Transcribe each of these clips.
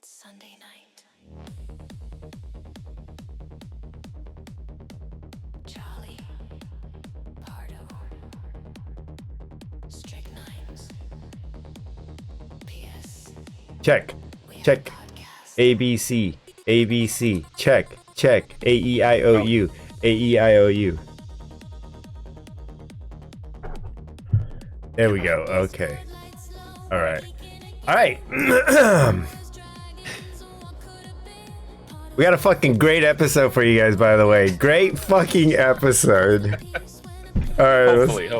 Sunday night. Charlie, Pardo, Strychnines. P.S. Check. We Check. have a podcast. ABC. ABC. Check. Check. A-E-I-O-U. A-E-I-O-U. There we go. Okay. All right. All right. We got a fucking great episode for you guys, by the way. Great fucking episode. All right. Hopefully,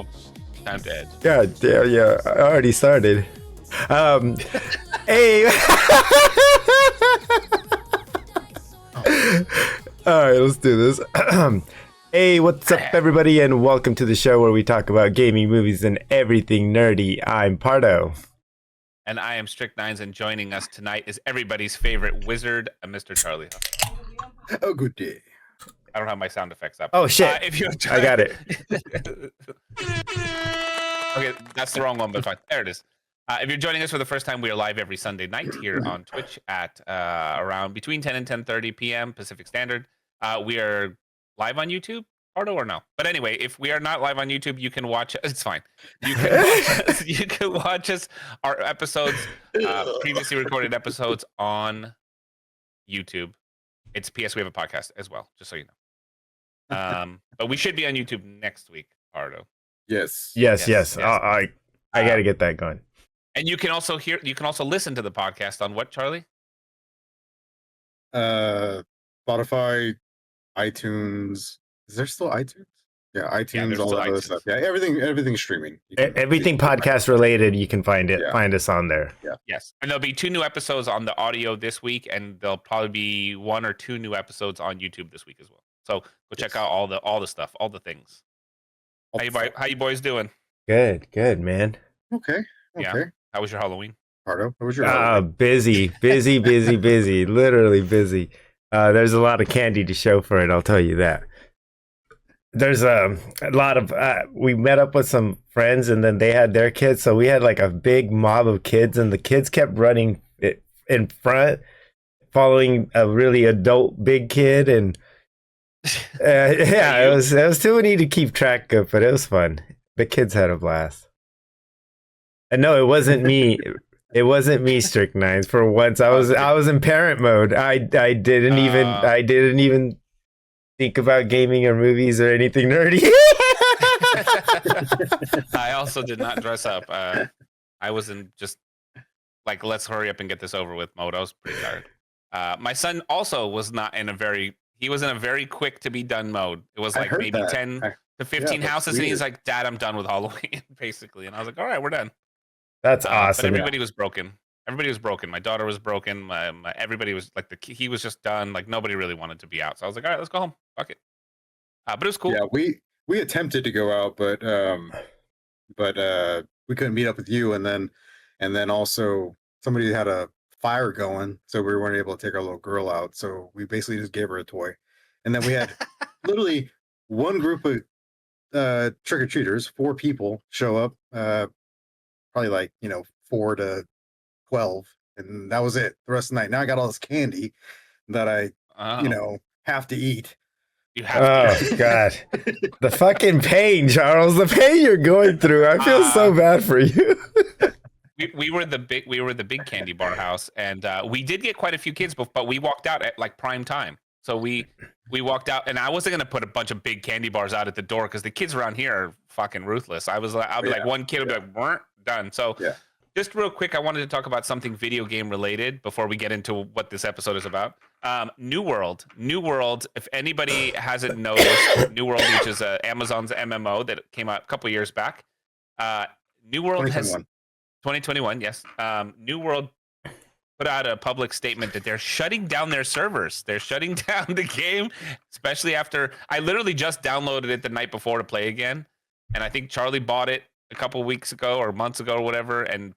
time to edge. God damn, yeah. I already started. Hey. All right, let's do this. Hey, what's up, everybody, and welcome to the show where we talk about gaming, movies, and everything nerdy. I'm Pardo. And I am Strychnines, and joining us tonight is everybody's favorite wizard, Mr. Charlie. Oh, good day. I don't have my sound effects up. Oh, shit. If you're I got it. Okay, that's the wrong one, but fine. There it is. If you're joining us for the first time, we are live every Sunday night here on Twitch at around between 10 and 10:30 p.m. Pacific Standard. We are live on YouTube, Pardo, or no? But anyway, if we are not live on YouTube, you can watch. It's fine. You can watch us, you can watch us our episodes, previously recorded episodes on YouTube. It's PS. We have a podcast as well, just so you know. But we should be on YouTube next week, Pardo. Yes. Yes. I gotta get that going. And you can also listen to the podcast on what, Charlie? Spotify, iTunes. Is there still iTunes? Yeah, iTunes, there's all still that other iTunes. stuff. Yeah, everything's streaming. Everything podcast related, you can find it. Yeah. Find us on there. Yes. And there'll be 2 new episodes on the audio this week, and there'll probably be 1 or 2 new episodes on YouTube this week as well. So go check out all the stuff, all the things. How you boys doing? Good, man. Okay. Yeah. How was your Halloween? Pardo, what was your Busy. Literally busy. There's a lot of candy to show for it, I'll tell you that. There's a lot of we met up with some friends, and then they had their kids, so we had like a big mob of kids, and the kids kept running in front, following a really adult big kid, and it was too many to keep track of, but it was fun. The kids had a blast. And no, it wasn't me. It wasn't me, Strychnines. For once, I was in parent mode. I didn't even think about gaming or movies or anything nerdy. I also did not dress up. I was in just like, let's hurry up and get this over with mode. I was pretty tired. My son also was not in a very quick to be done mode. It was like maybe 10 to 15 houses, and he's like, Dad, I'm done with Halloween, basically. And I was like, all right, we're done. That's awesome. But everybody was broken. Everybody was broken. My daughter was broken. Everybody was like, he was just done. Like, nobody really wanted to be out. So I was like, all right, let's go home. Fuck it. But it was cool. Yeah, we attempted to go out, but we couldn't meet up with you, and then also somebody had a fire going, so we weren't able to take our little girl out. So we basically just gave her a toy, and then we had literally one group of trick-or-treaters, 4 people show up, probably like 4 to 12, and that was it the rest of the night. Now I got all this candy that I have to eat. You have to. Oh God, the fucking pain, Charles. The pain you're going through. I feel so bad for you. we were the big candy bar house, and we did get quite a few kids, but we walked out at like prime time. So we walked out, and I wasn't gonna put a bunch of big candy bars out at the door because the kids around here are fucking ruthless. I'll be like, one kid will be like, weren't done. So just real quick, I wanted to talk about something video game related before we get into what this episode is about. New World. If anybody hasn't noticed, New World, which is Amazon's MMO that came out a couple years back. New World 2021. Yes. New World put out a public statement that they're shutting down their servers. They're shutting down the game, especially after I literally just downloaded it the night before to play again. And I think Charlie bought it a couple weeks ago or months ago or whatever. And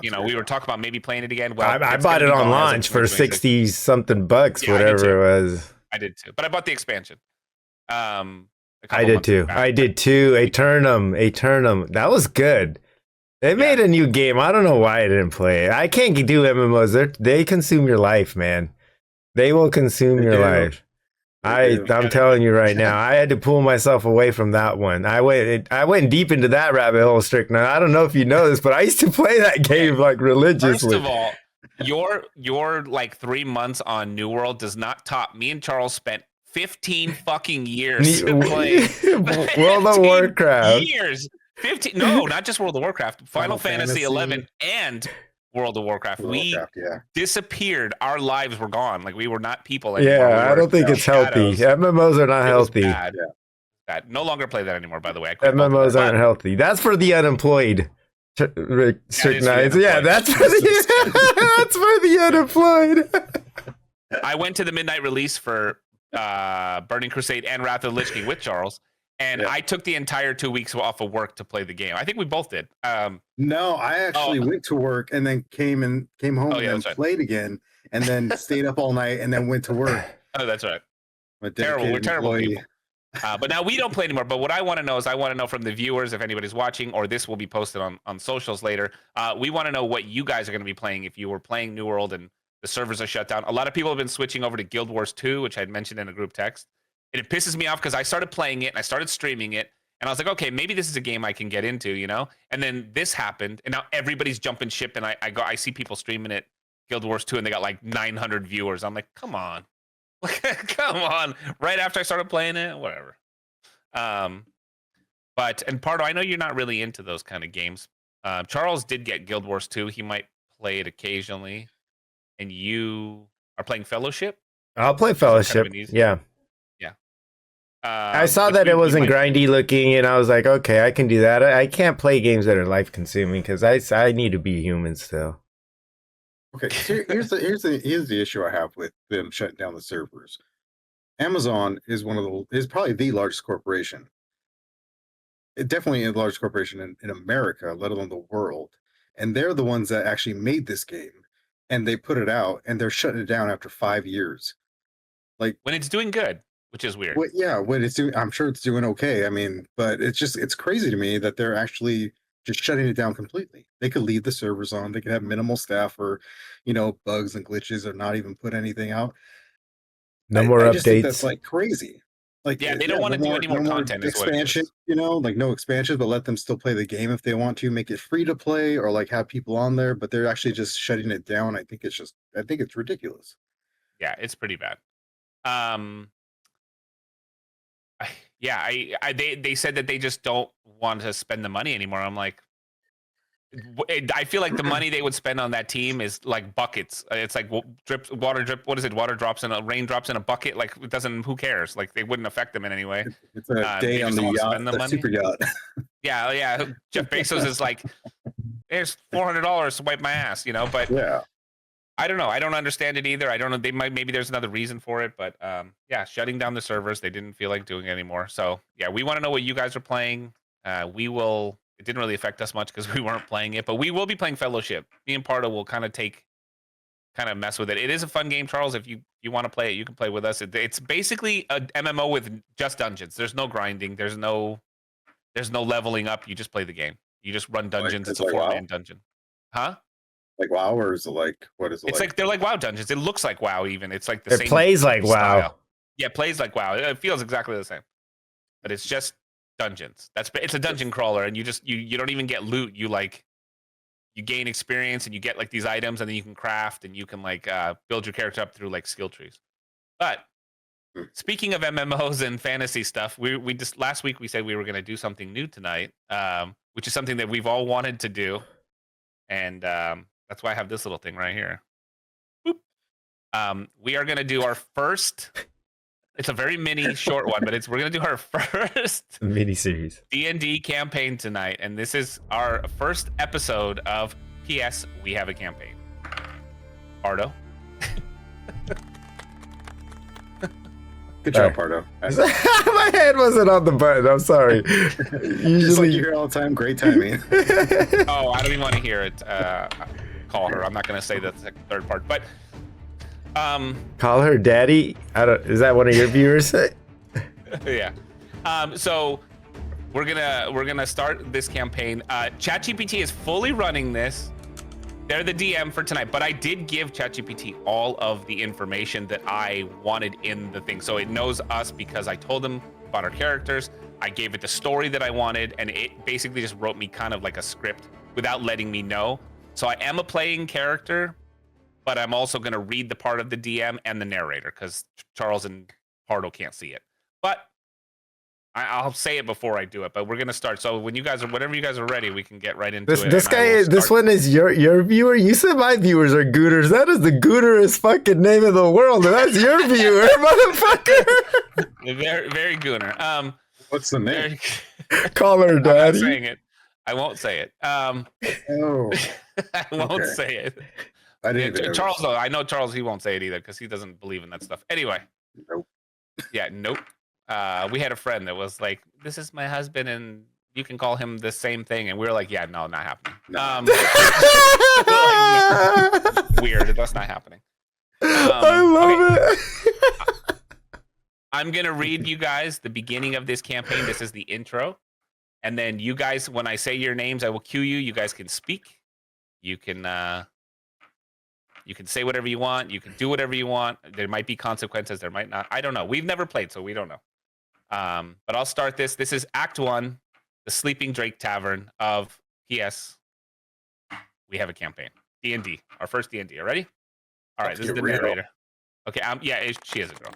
we were talking about maybe playing it again. Well, I bought it on launch for 60 something bucks, whatever it was. I did too, but I bought the expansion. I did too. Eternum. That was good. They made a new game. I don't know why I didn't play it. I can't do MMOs. They consume your life, man. They will consume They your do. life. They do. I'm telling you right now, I had to pull myself away from that one. I went deep into that rabbit hole, Strickland. I don't know if you know this, but I used to play that game like religiously. First of all, your like 3 months on New World does not top. Me and Charles spent 15 fucking years playing World of 15 Warcraft. Years. 15. No, not just World of Warcraft. Final Fantasy Fantasy. 11 and World of Warcraft. We yeah. disappeared. Our lives were gone. Like we were not people anymore. We Yeah, I were don't think it's healthy. shadows. MMOs are not It was healthy. bad. Yeah. Bad. No longer play that anymore, by the way. I quit MMOs both of them. aren't healthy. That's for the unemployed. Rick That is for the Stricknights. Yeah, unemployed. that's for the that's for the unemployed. I went to the midnight release for Burning Crusade and Wrath of the Lich King with Charles, and Yeah. I took the entire 2 weeks off of work to play the game. I think we both did. No, I actually went to work and then came home Oh, and yeah, then that's right. played again and then stayed up all night and then went to work. Oh, that's right. I'm a Terrible. We're dedicated terrible employee. people. But now we don't play anymore. But what I want to know is I want to know from the viewers, if anybody's watching, or this will be posted on socials later. We want to know what you guys are going to be playing if you were playing New World and the servers are shut down. A lot of people have been switching over to Guild Wars 2, which I had mentioned in a group text. And it pisses me off because I started playing it and I started streaming it. And I was like, okay, maybe this is a game I can get into, you know? And then this happened, and now everybody's jumping ship, and I see people streaming it, Guild Wars 2, and they got like 900 viewers. I'm like, come on. Come on. Right after I started playing it, whatever. And Pardo, I know you're not really into those kind of games. Charles did get Guild Wars 2. He might play it occasionally. And you are playing Fellowship? I'll play Is that kind of Fellowship. an easy- Yeah. I saw that it wasn't grindy looking, and I was like, okay, I can do that. I can't play games that are life consuming because I need to be human still. Okay, so here's the issue I have with them shutting down the servers. Amazon is is probably the largest corporation. Definitely the largest corporation in America, let alone the world. And they're the ones that actually made this game, and they put it out, and they're shutting it down after 5 years. Like, when it's doing good, which is weird. when it's doing, I'm sure it's doing okay. I mean, but it's crazy to me that they're actually just shutting it down completely. They could leave the servers on. They could have minimal staff, or bugs and glitches, or not even put anything out. No more I just think updates. that's like crazy. Like, Yeah, they don't wanna do any more content is what it expansion. is. Like no expansions, but let them still play the game if they want to. Make it free to play, or like have people on there. But they're actually just shutting it down. I think it's ridiculous. Yeah, it's pretty bad. They said that they just don't want to spend the money anymore. I'm like, I feel like the money they would spend on that team is like buckets. It's like water drip. What is it? Water drops in raindrops in a bucket. Like it doesn't. Who cares? Like they wouldn't affect them in any way. It's a they day on just the won't yacht, spend the the money. super yacht. Yeah. Jeff Bezos is like, there's $400 to wipe my ass, But Yeah. I don't know. I don't understand it either. I don't know. Maybe there's another reason for it, but shutting down the servers. They didn't feel like doing it anymore. So yeah, we want to know what you guys are playing. It didn't really affect us much because we weren't playing it, but we will be playing Fellowship. Me and Pardo will kind of mess with it. It is a fun game, Charles. If you want to play it, you can play with us. It's basically a MMO with just dungeons. There's no grinding. There's no leveling up. You just play the game. You just run dungeons. It's a like 4-man WoW? dungeon. Huh? Like WoW, or is it like, what is it? It's like they're like WoW dungeons. It looks like WoW even. It's like the It same. plays like WoW. style. Yeah, it plays like WoW. It feels exactly the same. But it's just dungeons. It's a dungeon crawler, and you don't even get loot. You gain experience, and you get like these items, and then you can craft, and you can like build your character up through like skill trees. But speaking of MMOs and fantasy stuff, we just last week we said we were going to do something new tonight, which is something that we've all wanted to do, and that's why I have this little thing right here. Boop. We are going to do our first. It's a very mini, short one, but we're going to do our first Miniseries. D&D campaign tonight, and this is our first episode of P.S. We Have a Campaign. Pardo. Good job, Pardo. My head wasn't on the button. I'm sorry. Just like Usually, you hear all the time, great timing. Oh, I don't even want to hear it. Call her. I'm not going to say the third part, but call her daddy. Is that one of your viewers? yeah. So we're gonna start this campaign. ChatGPT is fully running this. They're the DM for tonight, but I did give ChatGPT all of the information that I wanted in the thing. So it knows us because I told them about our characters. I gave it the story that I wanted, and it basically just wrote me kind of like a script without letting me know. So I am a playing character, but I'm also going to read the part of the DM and the narrator because Charles and Pardo can't see it. But I'll say it before I do it, but we're gonna start. So whenever you guys are ready, we can get right into it. This one is your viewer. You said my viewers are gooters. That is the gooterest fucking name in the world, and that's your viewer, motherfucker. Very, very gooner. What's the name? Call her I'm not daddy. saying it. I won't say it. Oh, I won't Okay. say it. I didn't. even Charles, though, I know Charles. He won't say it either because he doesn't believe in that stuff. Anyway. Nope. Yeah. Nope. We had a friend that was like, "This is my husband, and you can call him the same thing," and we were like, "Yeah, no, not happening." No. Weird. That's not happening. I love okay. it. I'm gonna read you guys the beginning of this campaign. This is the intro, and then you guys, when I say your names, I will cue you. You guys can speak. You can say whatever you want. You can do whatever you want. There might be consequences. There might not. I don't know. We've never played, so we don't know. But I'll start this. This is Act 1, the Sleeping Drake Tavern of PS. We have a campaign. D&D. Our first D&D. Are ready? All right. Let's This is get the real. narrator. Okay. Yeah, she is a girl.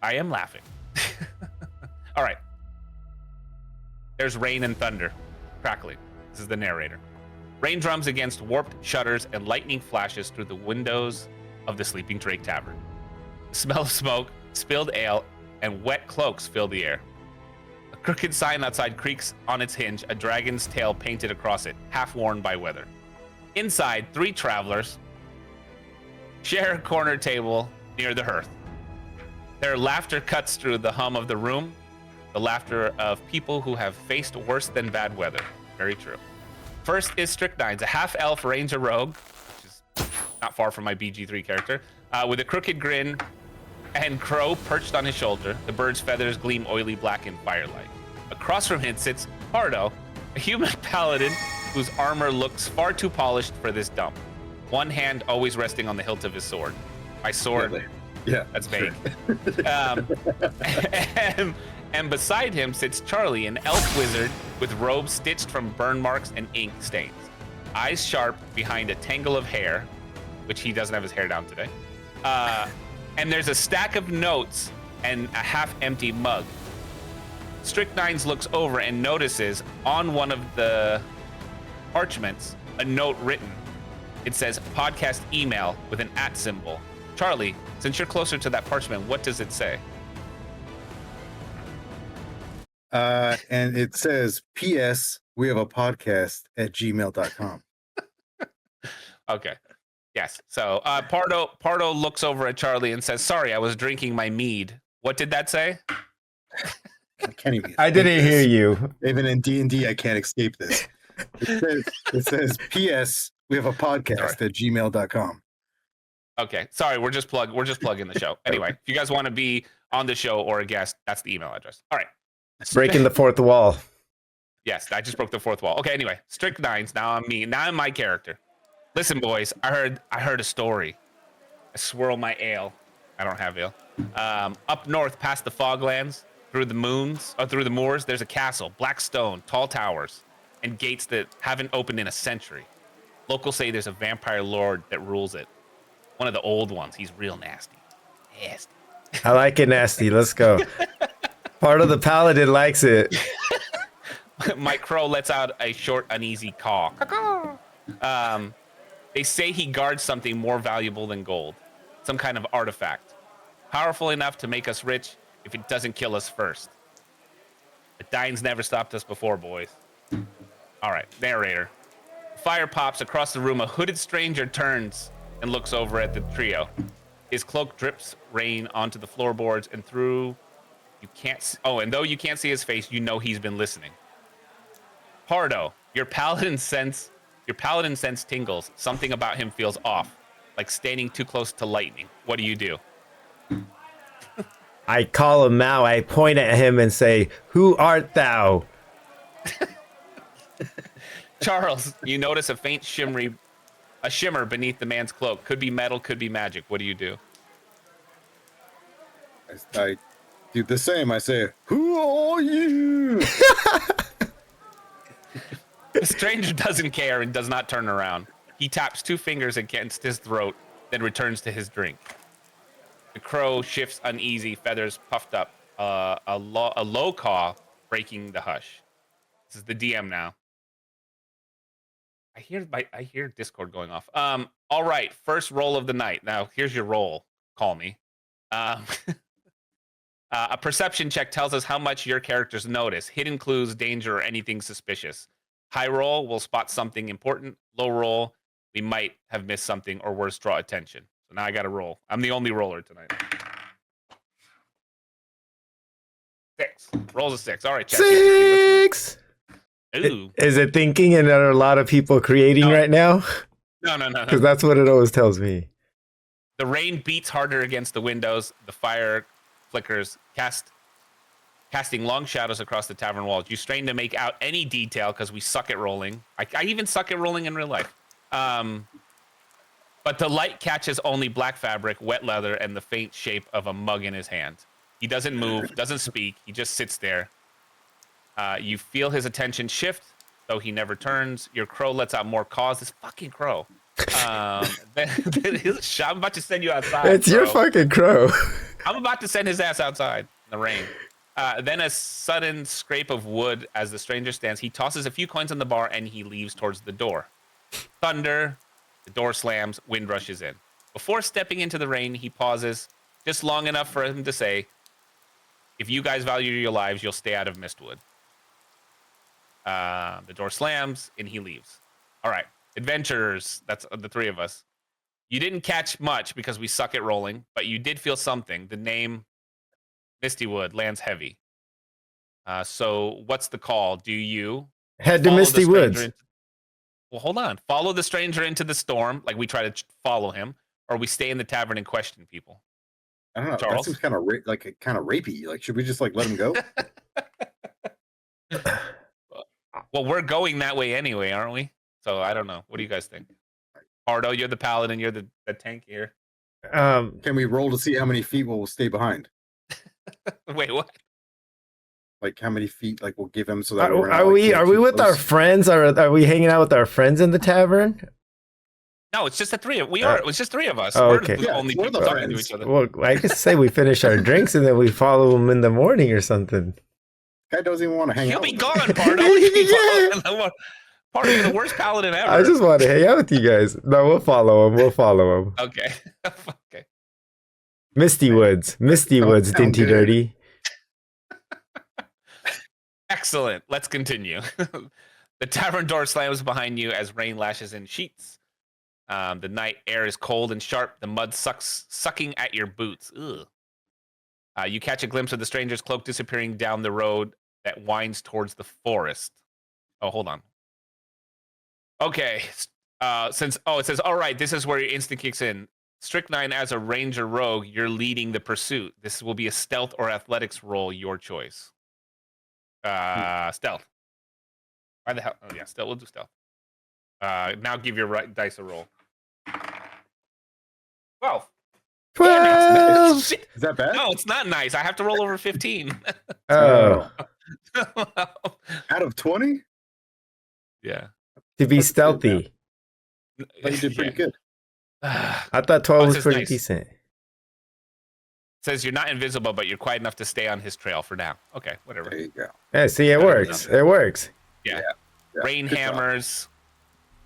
I am laughing. All right. There's rain and thunder. Crackling. This is the narrator. Rain drums against warped shutters and lightning flashes through the windows of the Sleeping Drake Tavern. The smell of smoke, spilled ale, and wet cloaks fill the air. A crooked sign outside creaks on its hinge, a dragon's tail painted across it, half worn by weather. Inside, 3 travelers share a corner table near the hearth. Their laughter cuts through the hum of the room, the laughter of people who have faced worse than bad weather. Very true. First is Strychnines, a half-elf ranger rogue, which is not far from my BG3 character, with a crooked grin and crow perched on his shoulder. The bird's feathers gleam oily black in firelight. Across from him sits Pardo, a human paladin whose armor looks far too polished for this dump. One hand always resting on the hilt of his sword. My sword, Yeah, that's vague. And beside him sits Charlie, an elf wizard with robes stitched from burn marks and ink stains. Eyes sharp behind a tangle of hair, which he doesn't have his hair down today. And there's a stack of notes and a half-empty mug. Strychnines looks over and notices on one of the parchments a note written. It says podcast email with an @ symbol. Charlie, since you're closer to that parchment, what does it say? And it says, P.S. We have a podcast at gmail.com. Okay. Yes. So Pardo looks over at Charlie and says, "Sorry, I was drinking my mead." What did that say? I can't even. I didn't hear you. Even in D&D, I can't escape this. It says, P.S. We have a podcast at gmail.com. Okay. Sorry, we're just plugging the show. Anyway, if you guys want to be on the show or a guest, that's the email address. All right. Breaking the fourth wall. Yes, I just broke the fourth wall. Okay, anyway, Strychnines. Now I'm me. Now I'm my character. Listen, boys, I heard a story. I swirl my ale. I don't have ale. Up north, past the foglands, through the moors, there's a castle, black stone, tall towers, and gates that haven't opened in a century. Locals say there's a vampire lord that rules it. One of the old ones. He's real nasty. Nasty. I like it nasty. Let's go. Part of the paladin likes it. My crow lets out a short, uneasy caw. They say he guards something more valuable than gold, some kind of artifact, powerful enough to make us rich if it doesn't kill us first. The dying's never stopped us before, boys. All right, narrator. Fire pops across the room. A hooded stranger turns and looks over at the trio. His cloak drips rain onto the floorboards and through. And though you can't see his face, you know he's been listening. Pardo, your paladin sense tingles. Something about him feels off, like standing too close to lightning. What do you do? I call him out. I point at him and say, "Who art thou?" Charles, you notice a faint shimmer beneath the man's cloak. Could be metal, could be magic. What do you do? I do the same. I say, "Who are you?" The stranger doesn't care and does not turn around. He taps 2 fingers against his throat, then returns to his drink. The crow shifts uneasy, feathers puffed up. A low caw breaking the hush. This is the DM now. I hear Discord going off. All right, first roll of the night. Now here's your roll. Call me. A perception check tells us how much your characters notice, hidden clues, danger, or anything suspicious. High roll will spot something important. Low roll, we might have missed something, or worse, draw attention. So now I got to roll. I'm the only roller tonight. 6. Rolls a 6. All right, check. 6. Ooh. Is it thinking and there are a lot of people creating No. right now? No. Because that's what it always tells me. The rain beats harder against the windows. The fire flickers, casting long shadows across the tavern walls. You strain to make out any detail because we suck at rolling. I even suck at rolling in real life. But the light catches only black fabric, wet leather, and the faint shape of a mug in his hand. He doesn't move, doesn't speak. He just sits there. You feel his attention shift, though he never turns. Your crow lets out more caws. This fucking crow. I'm about to send you outside. It's your bro. fucking crow. I'm about to send his ass outside in the rain. Then a sudden scrape of wood as the stranger stands. He tosses a few coins on the bar and he leaves towards the door. Thunder, the door slams, wind rushes in. Before stepping into the rain, he pauses just long enough for him to say, "If you guys value your lives, you'll stay out of Mistwood." The door slams and he leaves. All right, adventurers, that's the 3 of us. You didn't catch much because we suck at rolling, but you did feel something. The name Mistywood lands heavy. So what's the call? Do you Head to follow the Misty stranger Woods. well, hold on. Follow the stranger into the storm, like we try to follow him, or we stay in the tavern and question people. I don't know. Charles? That seems kind of kind of rapey. Like, should we just like let him go? Well, we're going that way anyway, aren't we? So I don't know. What do you guys think? Pardo, you're the paladin. You're the tank here. Can we roll to see how many feet will stay behind? Wait, what? Like how many feet like we'll give him so that Are we with our friends? Are we hanging out with our friends in the tavern? No, it's just the 3 of we are. It's just 3 of us. Oh, We're okay. the Yeah, only we're people the talking to friends. each other. Well, I could say we finish our drinks and then we follow them in the morning or something. Guy doesn't even want to hang He'll out. be with gone, us. Pardo. You be following- Pardo, you're the worst paladin ever. I just want to hang out with you guys. No, we'll follow them. We'll follow them. Okay. Okay. Misty Woods, Sound Dinty good. Dirty. Excellent. Let's continue. The tavern door slams behind you as rain lashes in sheets. The night air is cold and sharp. The mud sucking at your boots. Ugh. You catch a glimpse of the stranger's cloak disappearing down the road that winds towards the forest. Oh, hold on. Okay. It says, all right, this is where your instinct kicks in. Strychnine, as a ranger rogue, you're leading the pursuit. This will be a stealth or athletics roll, your choice. Stealth. Why the hell? Oh, yeah, stealth. We'll do stealth. Now give your dice a roll. 12. 12. Shit. Is that bad? No, it's not nice. I have to roll over 15. Oh, Out of 20? Yeah. to be That's good, stealthy. Oh, you did pretty good. I thought 12 was What's his pretty dice? decent. Says you're not invisible, but you're quiet enough to stay on his trail for now. Okay, whatever. There you go. Yeah, see, it works. It works. Yeah. Yeah, Rain good job. hammers.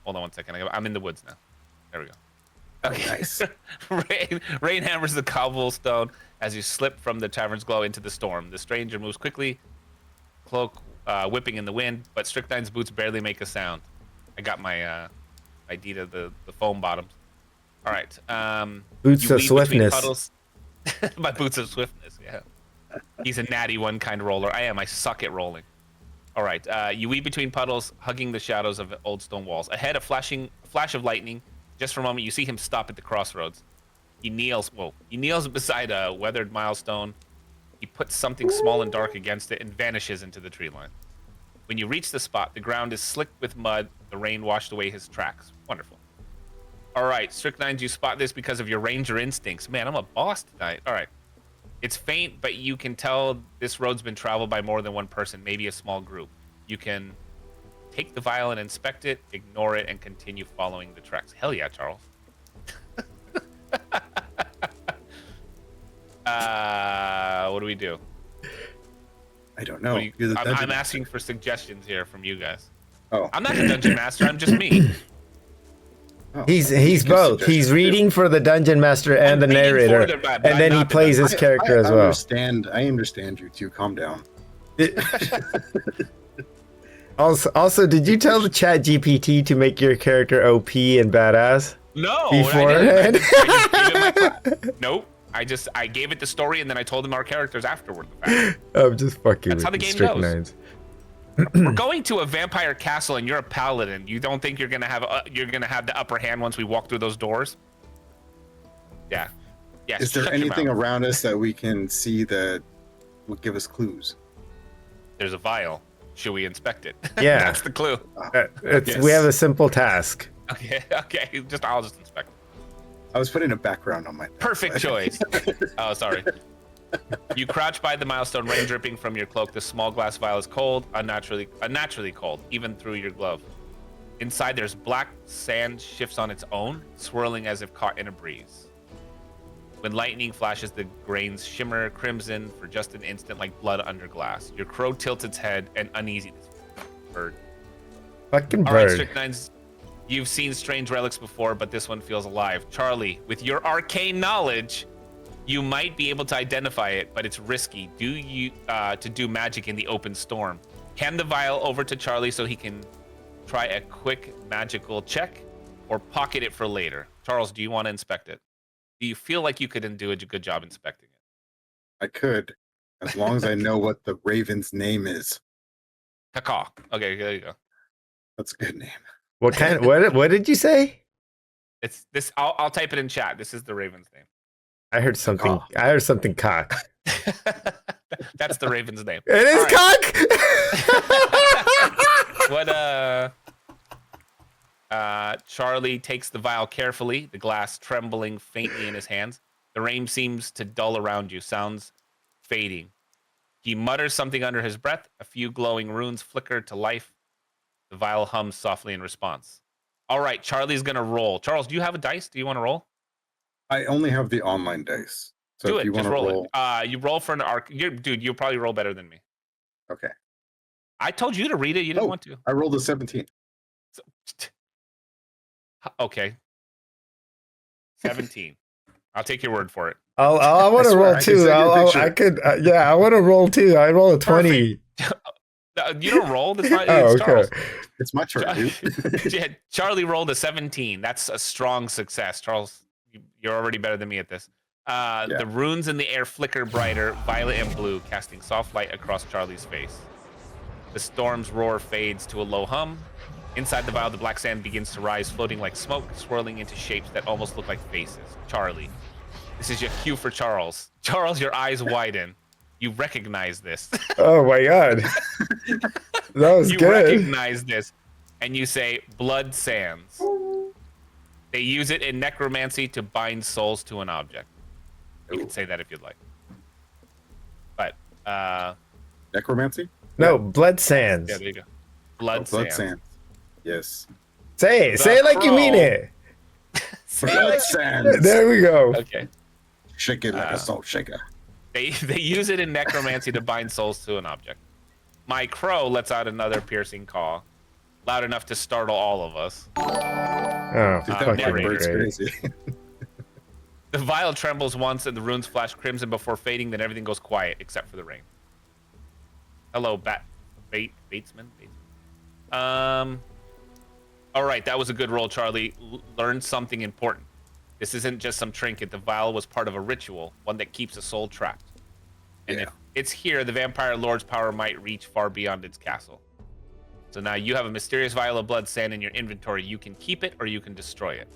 Hold on one second. I'm in the woods now. There we go. Okay. Nice. rain hammers the cobblestone as you slip from the tavern's glow into the storm. The stranger moves quickly, cloak whipping in the wind, but Strychnine's boots barely make a sound. I got my Adidas, the foam bottoms. All right. Boots you of weave between swiftness. puddles. My boots of swiftness, yeah. He's a natty 1 kind of roller. I am. I suck at rolling. All right. You weave between puddles, hugging the shadows of old stone walls. Ahead, a flash of lightning. Just for a moment, you see him stop at the crossroads. He kneels beside a weathered milestone. He puts something small and dark against it and vanishes into the tree line. When you reach the spot, the ground is slick with mud. The rain washed away his tracks. Wonderful. All right, Strychnines, you spot this because of your ranger instincts. Man, I'm a boss tonight. All right. It's faint, but you can tell this road's been traveled by more than one person, maybe a small group. You can take the vial and inspect it, ignore it, and continue following the tracks. Hell yeah, Charles. What do we do? I don't know. I'm asking for suggestions here from you guys. Oh, I'm not the dungeon master. I'm just me. oh. He's Give both. suggestions He's too. reading for the dungeon master and the reading for narrator, the- but and I'm then he not the plays his dungeon- character as well. I understand you too. Calm down. Also, did you tell the Chat GPT to make your character OP and badass? No, Beforehand? I just gave it my nope. I gave it the story and then I told him our characters afterward. The fact. I'm just fucking That's how with the you, game goes. Strychnines. We're going to a vampire castle and you're a paladin. You don't think you're gonna have the upper hand once we walk through those doors? Yeah. Yes. Is there shut your anything mouth. around us that we can see that would give us clues? There's a vial. Should we inspect it? Yeah. That's the clue. We have a simple task. Okay. Okay. I'll just inspect it. I was putting a background on my. Perfect choice. Oh, sorry. You crouch by the milestone, rain dripping from your cloak. The small glass vial is cold, unnaturally cold, even through your glove. Inside, there's black sand shifts on its own, swirling as if caught in a breeze. When lightning flashes, the grains shimmer crimson for just an instant, like blood under glass. Your crow tilts its head, and uneasy. Bird. Fucking All right, bird. Strychnines, you've seen strange relics before, but this one feels alive. Charlie, with your arcane knowledge, you might be able to identify it, but it's risky. To do magic in the open storm. Hand the vial over to Charlie so he can try a quick magical check, or pocket it for later. Charles, do you want to inspect it? Do you feel like you could do a good job inspecting it? I could, as long as I know what the raven's name is. Caw. Okay, there you go. That's a good name. What kind? What did you say? It's this. I'll type it in chat. This is the Raven's name. I heard something. Cock. I heard something cock. That's the Raven's name. It is All cock. What Charlie takes the vial carefully, the glass trembling faintly in his hands. The rain seems to dull around you, sounds fading. He mutters something under his breath. A few glowing runes flicker to life. The vial hums softly in response. All right, Charlie's gonna roll. Charles, do you have a dice? Do you want to roll? I only have the online dice. So Do if it. you Just want to roll it. You roll for an arc. Dude, you'll probably roll better than me. Okay. I told you to read it. You didn't Oh. want to. I rolled a 17. Okay. 17. I'll take your word for it. I want to swear, roll I can too. send you a I picture. could. Yeah, I want to roll too. I roll a 20. You don't roll. That's not. Oh, It's okay. Charles. It's my turn, dude. Yeah, Charlie rolled a 17. That's a strong success. Charles, you're already better than me at this. The runes in the air flicker brighter, violet and blue, casting soft light across Charlie's face. The storm's roar fades to a low hum. Inside the vial, the black sand begins to rise, floating like smoke, swirling into shapes that almost look like faces. Charlie. This is your cue for Charles. Charles, your eyes widen. You recognize this. Oh my god, that was You good. recognize this, and you say, blood sands. They use it in necromancy to bind souls to an object. You can say that if you'd like. But, Necromancy? No, blood sands. yeah, there you go. Blood Blood sands. sands. Yes. Say it. The Say it like you mean crow. it. Blood sands. There we go. Okay. Shake it like a salt shaker. They use it in necromancy to bind souls to an object. My crow lets out another piercing caw, loud enough to startle all of us. Oh, Dude, that fucking narrator's great. bird's crazy. The vial trembles once and the runes flash crimson before fading, then everything goes quiet except for the rain. Hello, Batesman. All right, that was a good roll, Charlie. Learned something important. This isn't just some trinket. The vial was part of a ritual, one that keeps a soul trapped. And Yeah. if it's here, the vampire lord's power might reach far beyond its castle. So now you have a mysterious vial of blood sand in your inventory. You can keep it or you can destroy it.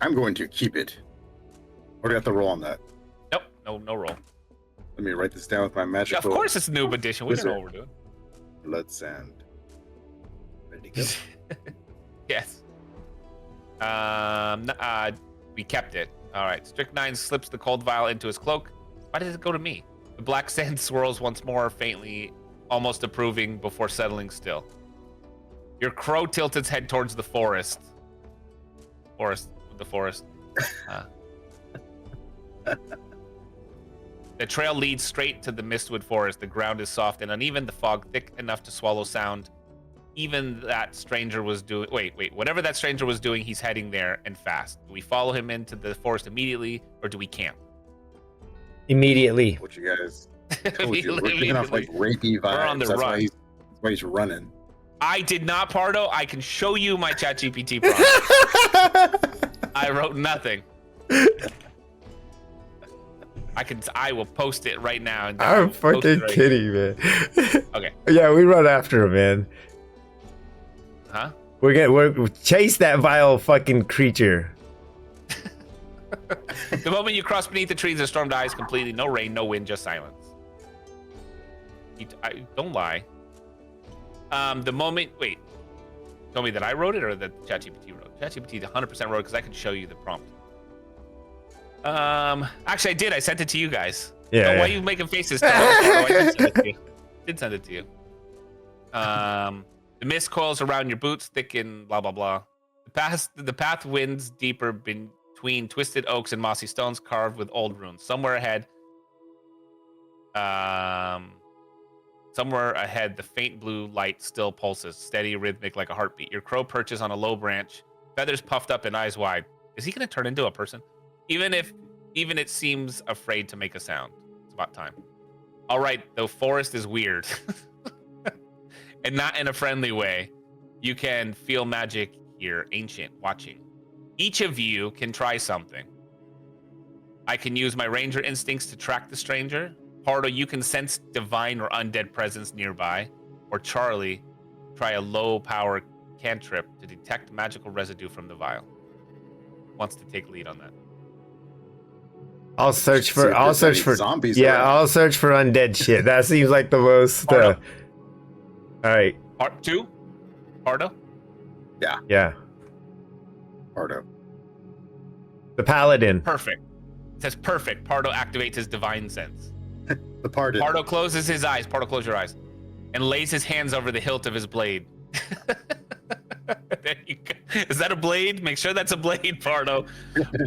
I'm going to keep it. Or do you have to roll on that? Nope, no roll. Let me write this down with my magical. Of course, it's a noob edition. We don't know Wizard. what we're doing. Blood sand. Ready to go. Yes. We kept it. All right. Strychnine slips the cold vial into his cloak. Why did it go to me? The black sand swirls once more, faintly, almost approving, before settling still. Your crow tilts its head towards the forest. The forest. The trail leads straight to the Mistwood Forest. The ground is soft and uneven, the fog thick enough to swallow sound. Even that stranger was doing... Wait. Whatever that stranger was doing, he's heading there and fast. Do we follow him into the forest immediately, or do we camp? Immediately. What you guys told you. We're giving off like rapey vibes. We're on the that's run. that's why he's running. I did not, Pardo. I can show you my ChatGPT prompt. I wrote nothing. I will post it right now. And I will I'm post it fucking right kidding, man. Okay. Yeah, we run after him, man. Huh? We're chase that vile fucking creature. The moment you cross beneath the trees, the storm dies completely. No rain, no wind, just silence. Don't lie. The moment... Wait. Tell me that I wrote it or that ChatGPT wrote it? ChatGPT 100% wrote it because I can show you the prompt. Actually, I did. I sent it to you guys. Yeah. Why yeah. are you making faces? I did send it to you. Did send it to you. The mist coils around your boots, thick and blah blah blah. The path winds deeper between twisted oaks and mossy stones carved with old runes. Somewhere ahead, the faint blue light still pulses, steady, rhythmic like a heartbeat. Your crow perches on a low branch, feathers puffed up and eyes wide. Is he gonna turn into a person? Even it seems afraid to make a sound. It's about time. All right, the forest is weird. And not in a friendly way. You can feel magic here, ancient, watching. Each of you can try something. I can use my ranger instincts to track the stranger. Pardo, you can sense divine or undead presence nearby. Or Charlie, try a low power cantrip to detect magical residue from the vial. Wants to take lead on that. I'll search See for. if I'll there's search any for. zombies Yeah, around. I'll search for undead shit. That seems like the most. Pardo. All right. Part 2? Pardo? Yeah. Pardo. The paladin. Perfect. It says perfect. Pardo activates his divine sense. The pardon. Pardo closes his eyes. Pardo, close your eyes. And lays his hands over the hilt of his blade. There you go. Is that a blade? Make sure that's a blade, Pardo.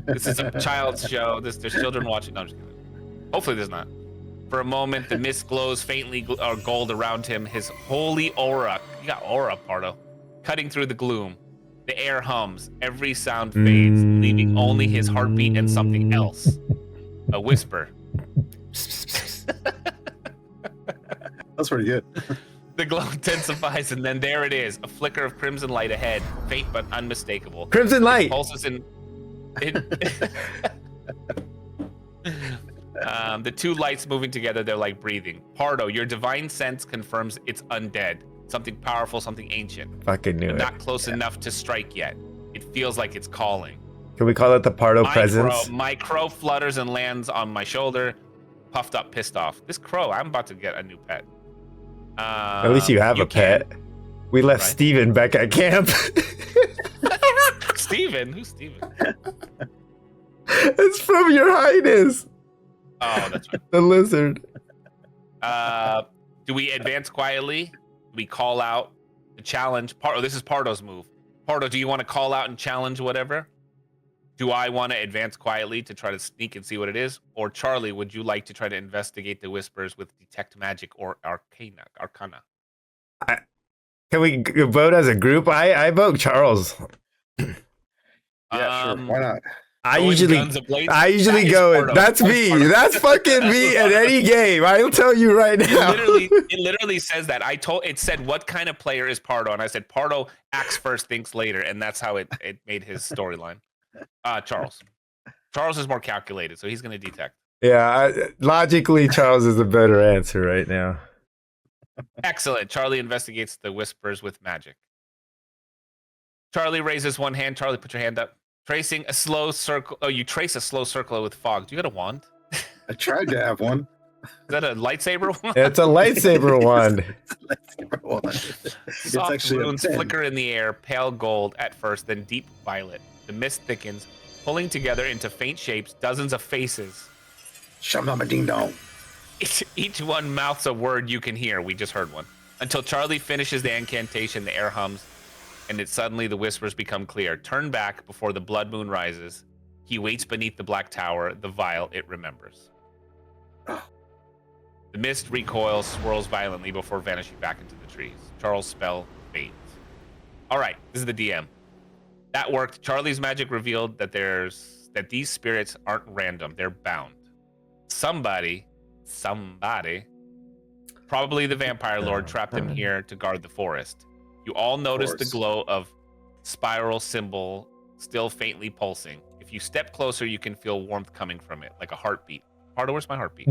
This is a child's show. There's children watching. No, I'm just kidding. Hopefully there's not. For a moment, the mist glows faintly gold around him. His holy aura. You got aura, Pardo. Cutting through the gloom. The air hums. Every sound fades, leaving only his heartbeat and something else. A whisper. That's pretty good. The glow intensifies, and then there it is. A flicker of crimson light ahead. Faint but unmistakable. Crimson light. Pulses in... the two lights moving together, they're like breathing. Pardo, your divine sense confirms it's undead. Something powerful, something ancient. Fucking knew But it. not close enough to strike yet. It feels like it's calling. Can we call it the Pardo presence? My crow flutters and lands on my shoulder, puffed up, pissed off. This crow, I'm about to get a new pet. At least you have a can. pet. We left Right. Steven back at camp. Steven? Who's Steven? It's from Your Highness, Oh, that's right. the lizard. Do we advance quietly? Do we call out the challenge? This is Pardo's move. Pardo, do you want to call out and challenge whatever? Do I want to advance quietly to try to sneak and see what it is? Or Charlie, would you like to try to investigate the whispers with detect magic or arcana? Can we vote as a group? I vote Charles. Yeah, sure. Why not? I Going usually guns ablaze? I usually That is go. Pardo. That's me. Pardo. That's fucking me at any game. I'll tell you right now. It literally says that. It said what kind of player is Pardo, and I said Pardo acts first, thinks later, and that's how it made his storyline. Charles is more calculated, so he's going to detect. Yeah, logically, Charles is a better answer right now. Excellent. Charlie investigates the whispers with magic. Charlie raises one hand. Charlie, put your hand up. Tracing a slow circle. Oh, you trace a slow circle with fog. Do you got a wand? I tried to have one. that a lightsaber one? It's a lightsaber wand. Lightsaber wand. It's Soft actually a runes pen. flicker in the air, pale gold at first, then deep violet. The mist thickens, pulling together into faint shapes dozens of faces. Shum ding dong. Each one mouths a word you can hear. We just heard one. Until Charlie finishes the incantation, the air hums, and suddenly the whispers become clear. Turn back before the blood moon rises. He waits beneath the black tower, the vial it remembers. The mist recoils, swirls violently before vanishing back into the trees. Charles' spell fades. All right, this is the DM. That worked. Charlie's magic revealed that these spirits aren't random. They're bound. Somebody, probably the vampire lord, trapped them here to guard the forest. You all notice the course. glow of spiral symbol still faintly pulsing. If you step closer, you can feel warmth coming from it, like a heartbeat. Pardo, where's my heartbeat?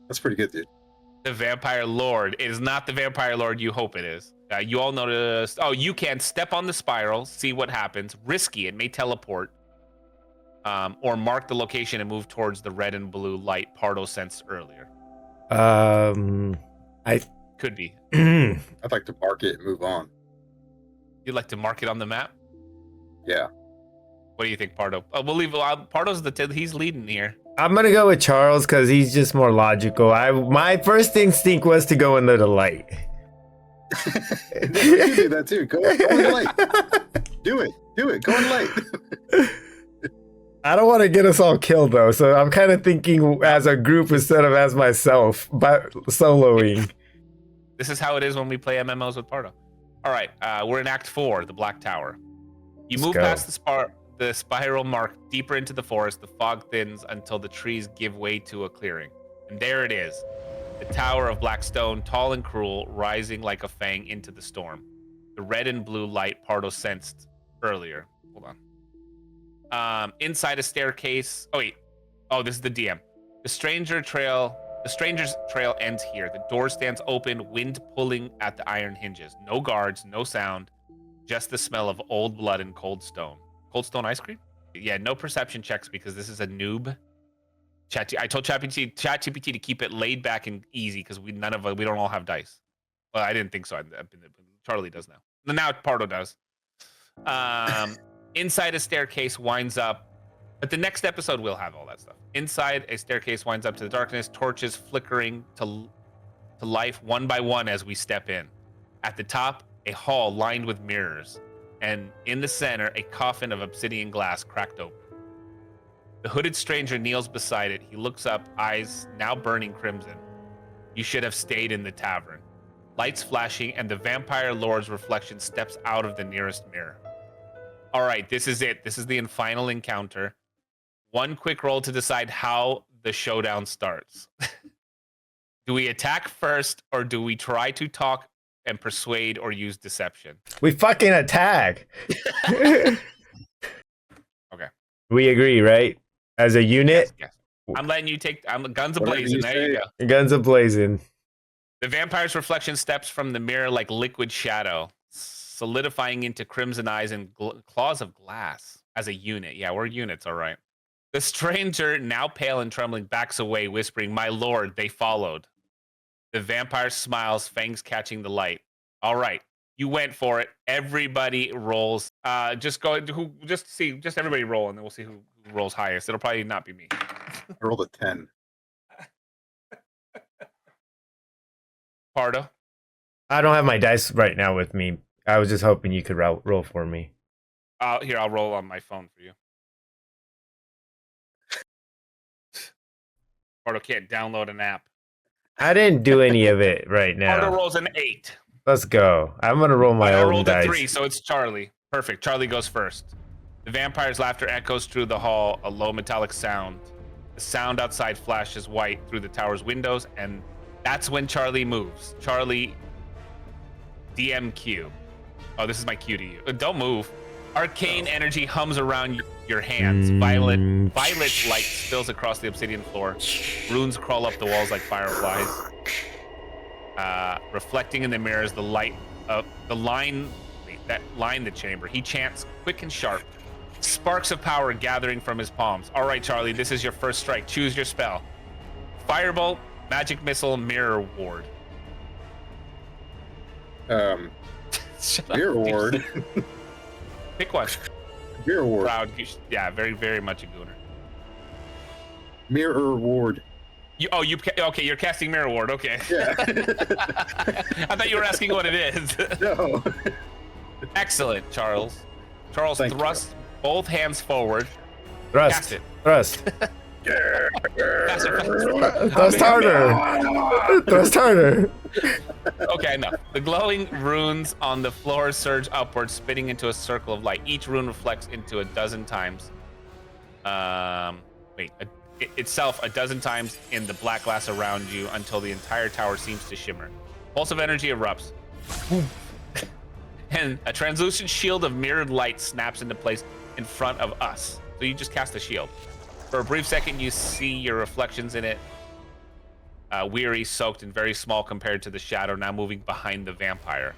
That's pretty good, dude. The vampire lord. It is not the vampire lord you hope it is. You all noticed. Oh, you can step on the spiral, see what happens. Risky, it may teleport. Or mark the location and move towards the red and blue light Pardo sensed earlier. Could be. I'd like to mark it and move on. You'd like to mark it on the map? Yeah. What do you think, Pardo? Oh, we'll leave. Pardo's he's leading here. I'm gonna go with Charles because he's just more logical. My first instinct was to go into the light. You can do that too. Go in the light. Do it. Go in light. I don't want to get us all killed though, so I'm kind of thinking as a group instead of as myself, but soloing. This is how it is when we play MMOs with Pardo. All right, we're in Act 4, the Black Tower. You Let's move go. past the spiral mark deeper into the forest. The fog thins until the trees give way to a clearing. And there it is. The tower of black stone, tall and cruel, rising like a fang into the storm. The red and blue light Pardo sensed earlier. Hold on. Inside a staircase. Oh, wait. Oh, this is the DM. The stranger's trail ends here. The door stands open, wind pulling at the iron hinges. No guards, no sound, just the smell of old blood and cold stone. Cold stone ice cream? Yeah, no perception checks because this is a noob. I told ChatGPT to keep it laid back and easy because we don't all have dice. Well, I didn't think so. Charlie does now. Now Pardo does. Inside a staircase winds up. But the next episode we'll have all that stuff. Inside a staircase winds up to the darkness, torches flickering to life one by one as we step in. At the top, a hall lined with mirrors, and in the center, a coffin of obsidian glass cracked open. The hooded stranger kneels beside it. He looks up, eyes now burning crimson. You should have stayed in the tavern. Lights flashing, and the vampire lord's reflection steps out of the nearest mirror. All right, this is it. This is the final encounter. One quick roll to decide how the showdown starts. Do we attack first, or do we try to talk and persuade or use deception? We fucking attack. Okay. We agree, right? As a unit, Yes. I'm letting you take. I'm guns Whatever ablazing. you There you say. go. guns a-blazing. The vampire's reflection steps from the mirror like liquid shadow, solidifying into crimson eyes and claws of glass as a unit. Yeah, we're units, all right. The stranger, now pale and trembling, backs away, whispering, "My lord, they followed." The vampire smiles, fangs catching the light. All right, you went for it. Everybody rolls. Just everybody roll, and then we'll see who rolls highest. It'll probably not be me. I rolled a 10. Pardo. I don't have my dice right now with me. I was just hoping you could roll for me. Here, I'll roll on my phone for you. Pardo can't download an app. I didn't do any of it right Pardo now. rolls an 8. Let's go. I'm gonna roll my I own rolled dice. a 3, so it's Charlie. Perfect. Charlie goes first. The vampire's laughter echoes through the hall, a low metallic sound. The sound outside flashes white through the tower's windows, and that's when Charlie moves. Charlie, DMQ. Oh, this is my cue to you. Don't move. Arcane energy hums around your hands. Violet light spills across the obsidian floor. Runes crawl up the walls like fireflies. Reflecting in the mirrors, the light of the line that line the chamber. He chants, quick and sharp. Sparks of power gathering from his palms. All right, Charlie, this is your first strike. Choose your spell. Firebolt, magic missile, mirror ward. Shut up, Mirror dude. ward. Pick one. Mirror ward. Proud. Yeah, very, very much a gooner. Mirror ward. Okay, you're casting mirror ward. Okay. Yeah. I thought you were asking what it is. No. Excellent, Charles. Charles, Thank you. thrust both hands forward. Cast Thrust. it. Thrust. Faster. Thrust harder. Thrust harder. Okay, enough. The glowing runes on the floor surge upwards, spinning into a circle of light. Each rune reflects into a dozen times. Itself a dozen times in the black glass around you until the entire tower seems to shimmer. Pulse of energy erupts. And a translucent shield of mirrored light snaps into place in front of us. So you just cast a shield. For a brief second, you see your reflections in it. Weary, soaked, and very small compared to the shadow now moving behind the vampire.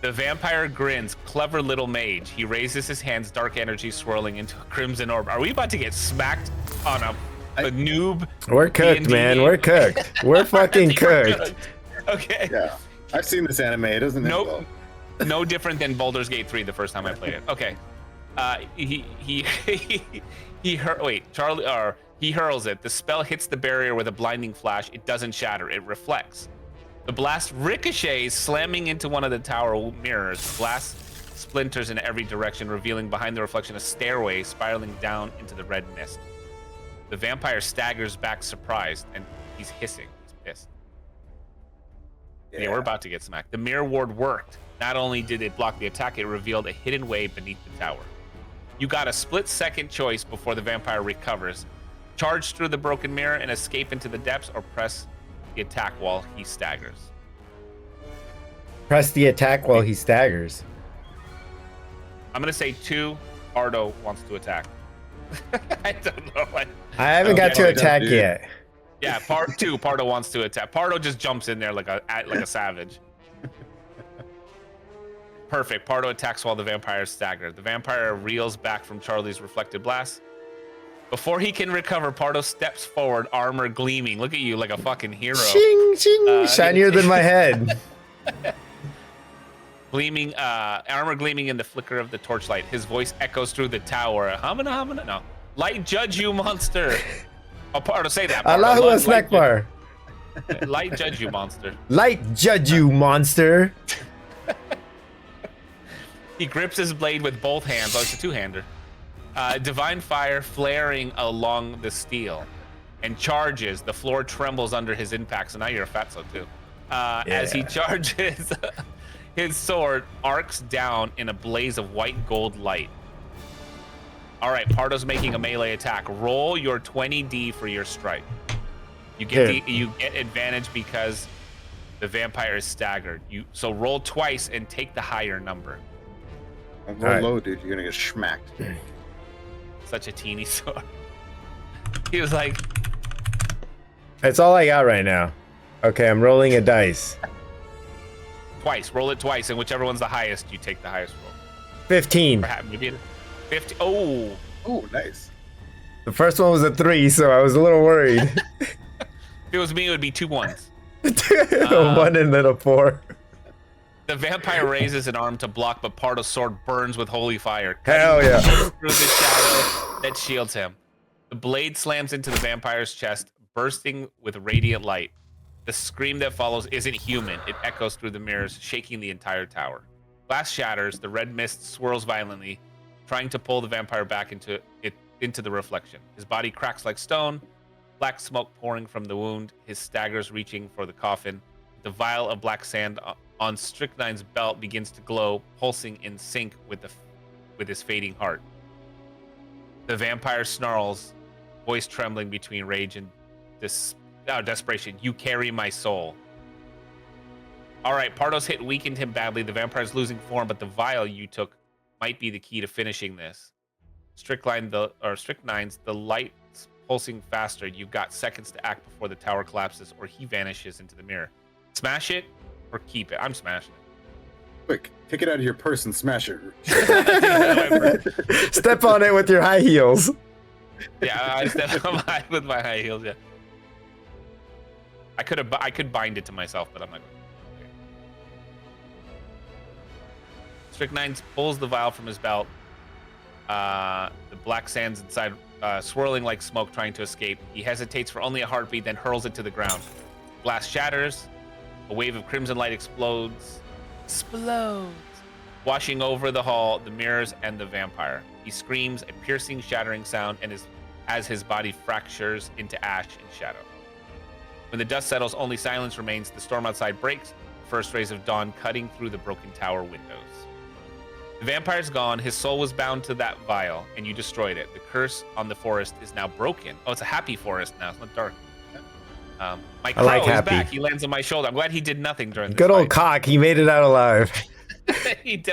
The vampire grins, clever little mage. He raises his hands, dark energy swirling into a crimson orb. Are we about to get smacked on a noob? We're cooked, D&D man. game? We're cooked. We're fucking cooked. Okay. Yeah. I've seen this anime. It doesn't end Nope. well. No different than Baldur's Gate 3 the first time I played it. Okay. He hurls it. The spell hits the barrier with a blinding flash. It doesn't shatter. It reflects. The blast ricochets, slamming into one of the tower mirrors. Glass splinters in every direction, revealing behind the reflection a stairway spiraling down into the red mist. The vampire staggers back, surprised, and he's hissing. He's pissed. Yeah, we're about to get smacked. The mirror ward worked. Not only did it block the attack, it revealed a hidden way beneath the tower. You got a split-second choice before the vampire recovers. Charge through the broken mirror and escape into the depths, or press the attack while he staggers. Press the attack while he staggers. I'm going to say 2. Pardo wants to attack. I don't know. I haven't got to Okay. attack Dude. yet. Yeah, part 2. Pardo wants to attack. Pardo just jumps in there like a savage. Perfect. Pardo attacks while the vampire is staggered. The vampire reels back from Charlie's reflected blast. Before he can recover, Pardo steps forward, armor gleaming. Look at you, like a fucking hero. Ching, ching. Shinier than my head. Gleaming, armor gleaming in the flicker of the torchlight. His voice echoes through the tower. Hamana, hamana. No. Light judge you, monster. Oh, Pardo, say that. Pardo. Allahu Light- Akbar. Light judge you, monster. Light judge you, monster. He grips his blade with both hands. Oh, it's a two-hander. Divine fire flaring along the steel and charges. The floor trembles under his impact. So now you're a fatso too. As he charges, his sword arcs down in a blaze of white gold light. All right, Pardo's making a melee attack. Roll your 20d for your strike. You get you get advantage because the vampire is staggered. So roll twice and take the higher number. Roll Alright. low, dude. You're gonna get schmacked. Such a teeny sword. He was like, That's all I got right now. Okay, I'm rolling a dice. twice. Roll it twice, and whichever one's the highest, you take the highest roll. 15. Perhaps maybe 50. Oh, Oh, nice. The first one was a 3, so I was a little worried. if it was me, it would be 2 1s. A 1 and then a 4. The vampire raises an arm to block, but Pardo's sword burns with holy fire. Hell yeah. Through the shadow that shields him. The blade slams into the vampire's chest, bursting with radiant light. The scream that follows isn't human. It echoes through the mirrors, shaking the entire tower. Glass shatters. The red mist swirls violently, trying to pull the vampire back into the reflection. His body cracks like stone, black smoke pouring from the wound. His staggers reaching for the coffin. The vial of black sand on Strychnine's belt begins to glow, pulsing in sync with his fading heart. The vampire snarls, voice trembling between rage and desperation. You carry my soul. All right, Pardo's hit weakened him badly. The vampire's losing form, but the vial you took might be the key to finishing this. Strychnine's, the light's pulsing faster. You've got seconds to act before the tower collapses or he vanishes into the mirror. Smash it or keep it. I'm smashing it. Quick, take it out of your purse and smash it. Step on it with your high heels. Yeah, I step on with my high heels. Yeah, I could bind it to myself, but I'm not going to. Strychnine pulls the vial from his belt. The black sands inside, swirling like smoke, trying to escape. He hesitates for only a heartbeat, then hurls it to the ground. Glass shatters. A wave of crimson light explodes, washing over the hall, the mirrors, and the vampire. He screams a piercing, shattering sound, and as his body fractures into ash and shadow. When the dust settles, only silence remains. The storm outside breaks. First rays of dawn cutting through the broken tower windows. The vampire's gone. His soul was bound to that vial, and you destroyed it. The curse on the forest is now broken. Oh, it's a happy forest now. It's not dark. My crow like is happy. back. He lands on my shoulder. I'm glad he did nothing during this Good old fight. cock. He made it out alive. He's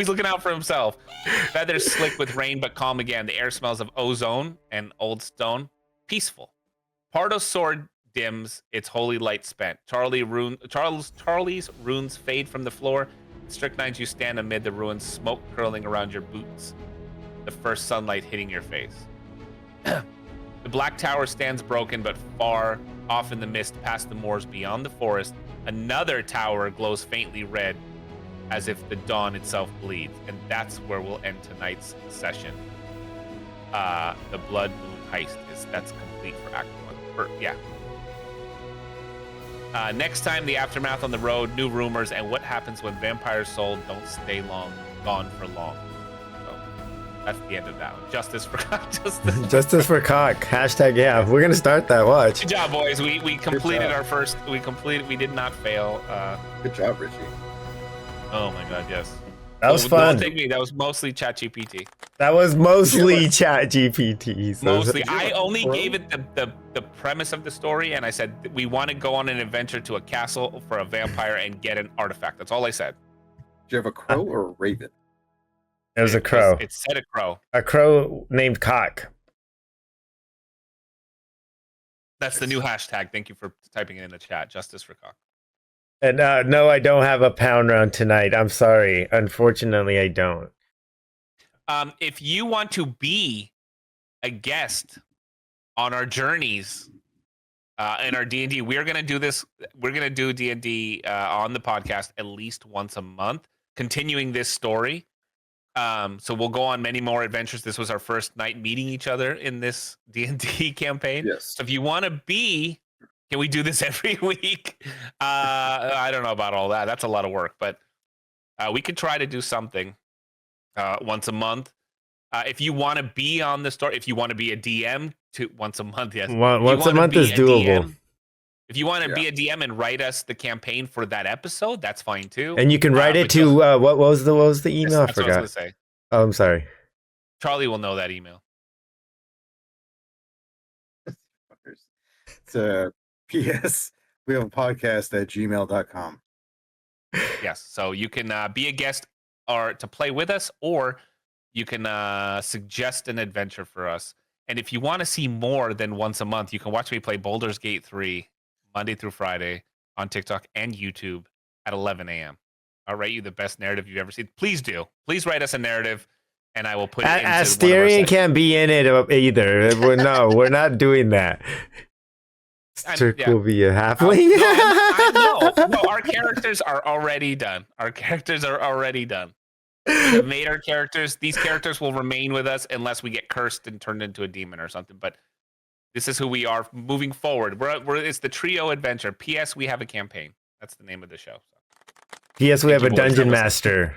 looking out for himself. Feathers slick with rain, but calm again. The air smells of ozone and old stone. Peaceful. Pardo's sword dims, its holy light spent. Charlie's runes fade from the floor. Strychnine's you stand amid the ruins, smoke curling around your boots. The first sunlight hitting your face. The black tower stands broken, but far off in the mist past the moors beyond the forest. Another tower glows faintly red, as if the dawn itself bleeds. And that's where we'll end tonight's session. The Blood Moon heist that's complete for Act 1. Next time, the aftermath on the road, new rumors, and what happens when vampires' souls don't stay gone for long. So that's the end of that one. Justice for justice. Justice for cock. Hashtag yeah. We're gonna start that. Watch. Good job, boys. We completed our first. We did not fail. Good job, Richie. Oh my god, yes. That was Don't fun. take me. That was mostly ChatGPT. That was mostly Chat GPT. So Mostly, I only gave it the premise of the story, and I said we want to go on an adventure to a castle for a vampire and get an artifact. That's all I said. Do you have a crow or a raven? It was a crow. It said a crow. A crow named Cock. That's the new hashtag. Thank you for typing it in the chat. Justice for cock. And no, I don't have a pound round tonight. I'm sorry. Unfortunately, I don't. If you want to be a guest on our journeys in our D&D, we're going to do this. We're going to do D&D on the podcast at least once a month, continuing this story. So we'll go on many more adventures. This was our first night meeting each other in this D&D campaign. Yes. So if you want to be, can we do this every week? I don't know about all that. That's a lot of work, but we could try to do something once a month. If you want to be on the story, if you want to be a DM, once a month, yes. Once a month is doable. If you want to be a DM and write us the campaign for that episode, that's fine too. And you can write it to what was the email? I That's forgot. what I was gonna say. Oh, I'm sorry. Charlie will know that email. It's P.S. We have a podcast at gmail.com. Yes. So you can be a guest or to play with us, or you can suggest an adventure for us. And if you want to see more than once a month, you can watch me play Baldur's Gate 3 Monday through Friday on TikTok and YouTube at 11 a.m. I'll write you the best narrative you've ever seen. Please do. Please write us a narrative, and I will put it into one of our Asterion segments. can't be in it either. No, we're not doing that. Strick yeah. will be a halfling. No, our characters are already done. Our characters are already done. We have made our characters. These characters will remain with us unless we get cursed and turned into a demon or something. But this is who we are moving forward. It's the trio adventure. P.S. We have a campaign. That's the name of the show. Yes, we have a Thank you, boys, dungeon for listening. master.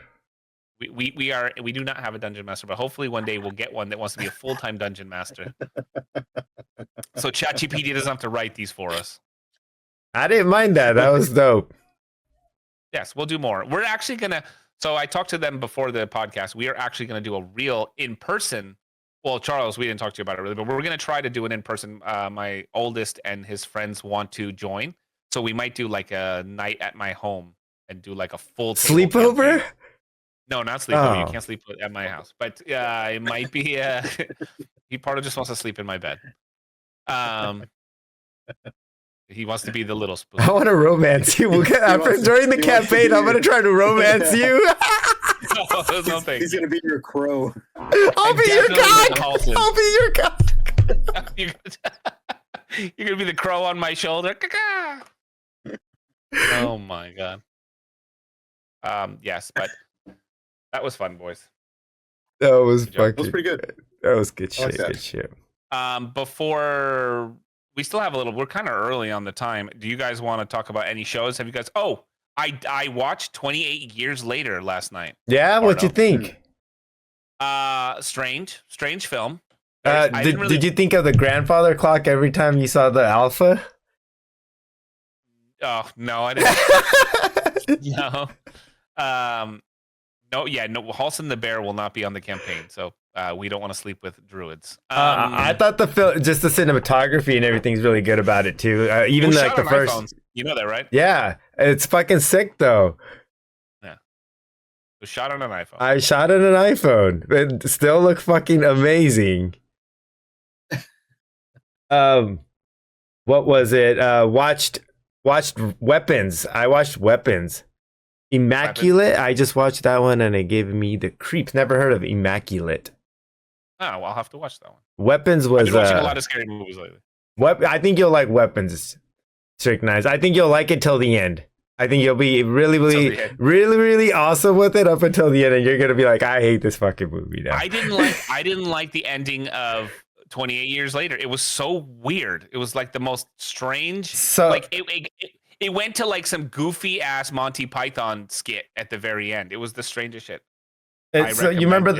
We do not have a dungeon master, but hopefully one day we'll get one that wants to be a full-time dungeon master. So ChatGPT doesn't have to write these for us. I didn't mind that. That was dope. Yes, we'll do more. We're actually gonna. So I talked to them before the podcast. We are actually gonna do a real in-person. Well, Charles, we didn't talk to you about it really, but we're gonna try to do an in-person. My oldest and his friends want to join, so we might do like a night at my home and do like a full table Sleepover? campaign. No, not sleepover. Oh. You can't sleep at my house, but it might be. He part of just wants to sleep in my bed. He wants to be the little spoon. I want to romance you. During the he wants to campaign, be I'm going to try to romance you. No, no thank He's you. gonna be your crow. I'll be your definitely cock. Halston. I'll be your cock. You're gonna be the crow on my shoulder. Caw-caw. Oh my god. Yes, but that was fun, boys. That was Good job. That was fucking. pretty good. That was good I like shit. that. Good shit. Before we still have a little, we're kind of early on the time. Do you guys want to talk about any shows? Have you guys? Oh, I watched 28 Years Later last night. Yeah, what you Bardo. think? Strange film. I Did, didn't really- did you think of the grandfather clock every time you saw the alpha? Oh no, I didn't. No. No. Yeah. No. Halston the bear will not be on the campaign, so we don't want to sleep with druids. I thought the film, just the cinematography and everything's really good about it too. Even it was like shot the on first. iPhones. You know that, right? Yeah, it's fucking sick though. It was shot on an iPhone. I shot it on an iPhone. It still look fucking amazing. What was it? Watched Weapons. I watched Weapons. Immaculate. I just watched that one and it gave me the creeps. Never heard of Immaculate. Oh, well, I'll have to watch that one. Weapons I've was been watching a lot of scary movies lately. I think you'll like Weapons. Strict I think you'll like it till the end. I think you'll be really, Till really, the end. really, really awesome with it up until the end, and you're gonna be like, I hate this fucking movie now. I didn't like the ending of 28 Years Later. It was so weird. It was like the most strange. So Like it went to like some goofy ass Monty Python skit at the very end. It was the strangest shit. so you remember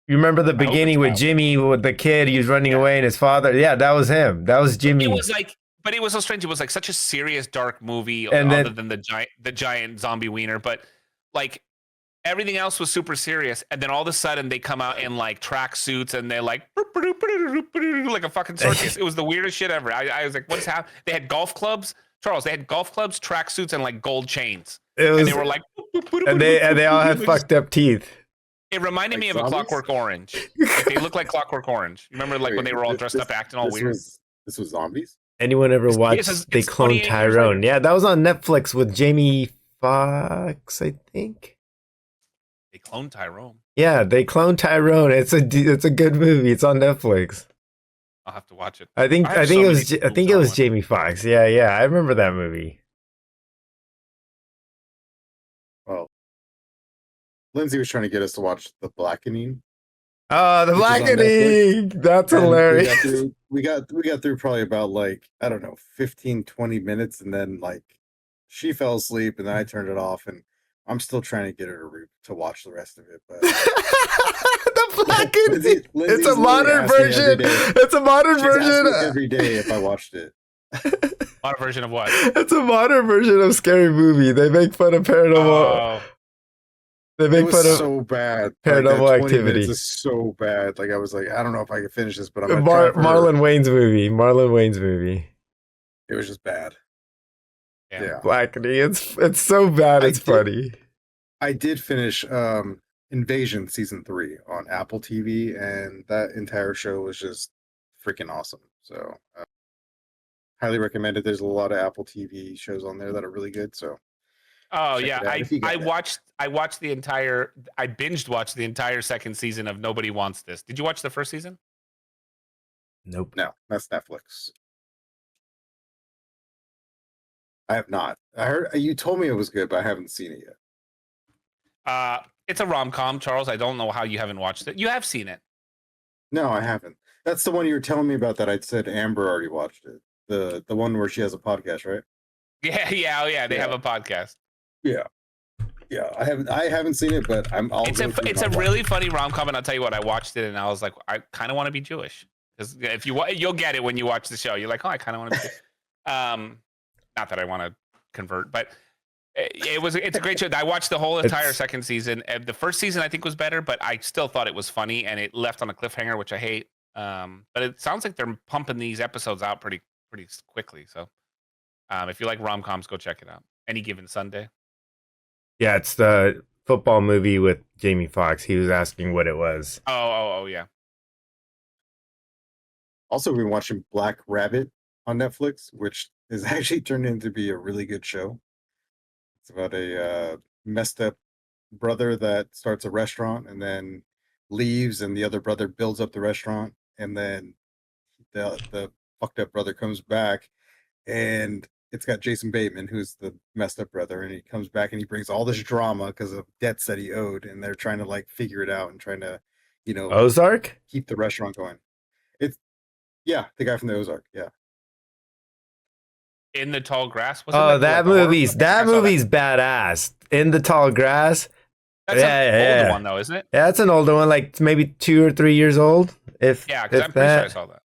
you remember the hope beginning it's with not. Jimmy with the kid, he was running away and his father. Yeah, that was him. That was Jimmy. It was like, but it was so strange. It was like such a serious, dark movie, And other then- than the giant zombie wiener. But like everything else was super serious. And then all of a sudden they come out in like tracksuits and they're like like a fucking circus. It was the weirdest shit ever. I was like, what's happening? They had golf clubs, Charles. They had golf clubs, tracksuits, and like gold chains. It was, And they were like, and they all had It was- fucked up teeth. It reminded Like me of zombies? a Clockwork Orange. Like, they look like Clockwork Orange. Remember, like when they were all dressed up, acting all weird. This was zombies. Anyone ever It's- watched it's- They it's Cloned 28 years Tyrone? later. Yeah, that was on Netflix with Jamie Foxx, I think. They cloned Tyrone. Yeah, They Cloned Tyrone. It's a good movie. It's on Netflix. I'll have to watch it. I think I have I think so it many was I movies think it on was one. Jamie Foxx. Yeah, I remember that movie. Well, Lindsay was trying to get us to watch The Blackening. Oh, The Which is on Blackening. That's And hilarious. We got through probably about like, I don't know, 15, 20 minutes. And then like she fell asleep and then I turned it off and I'm still trying to get her to watch the rest of it. But The Blackening. Lindsay- It's Lindsay's a literally modern asked me every version. day. It's a modern she's asked me version. every day if I watched it. What version of what? It's a modern version of Scary Movie. They make fun of paranormal. Oh, They It make was fun of so bad. Paranormal that 20 Activity. minutes is so bad. Like I was like, I don't know if I can finish this, but I'm gonna try for her. Marlon Wayne's movie. Marlon Wayne's movie. It was just bad. yeah. Yeah. Blackening. It's so bad. I It's did- funny. I did finish Invasion season 3 on Apple TV, and that entire show was just freaking awesome. So highly recommend it. There's a lot of Apple TV shows on there that are really good. So Oh Check yeah, it out if you got I that. watched the entire. I binged watched the entire second season of Nobody Wants This. Did you watch the first season? Nope. no, that's Netflix. I have not. I heard you told me it was good, but I haven't seen it yet. It's a rom com, Charles. I don't know how you haven't watched it. You have seen it. No, I haven't. That's the one you were telling me about that I said Amber already watched it. The one where she has a podcast, right? Yeah. They have a podcast. Yeah, I haven't seen it, but I'll It's go through a and I'll really watch funny rom com, and I'll tell you what. I watched it, and I was like, I kind of want to be Jewish, because if you'll get it when you watch the show. You're like, oh, I kind of want to be. Not that I want to convert, but it's a great show. I watched the whole entire It's- second season. The first season I think was better, but I still thought it was funny, and it left on a cliffhanger, which I hate. But it sounds like they're pumping these episodes out pretty quickly. So if you like rom coms, go check it out. Any Given Sunday. Yeah, it's the football movie with Jamie Foxx. He was asking what it was. Oh yeah. Also, we've been watching Black Rabbit on Netflix, which is actually turned into be a really good show. It's about a messed up brother that starts a restaurant and then leaves, and the other brother builds up the restaurant, and then the fucked up brother comes back, and it's got Jason Bateman, who's the messed up brother, and he comes back and he brings all this drama because of debts that he owed, and they're trying to like figure it out and trying to, Ozark? keep the restaurant going. It's the guy from the Ozark. Yeah, In the Tall Grass. Wasn't Oh, that that the horror movie's film? I that think I saw movie's badass. In the Tall Grass. That's Yeah, an yeah. older one though, isn't it? Yeah, that's an older one, like maybe 2 or 3 years old. If Yeah, because if I'm pretty sure I that. saw that.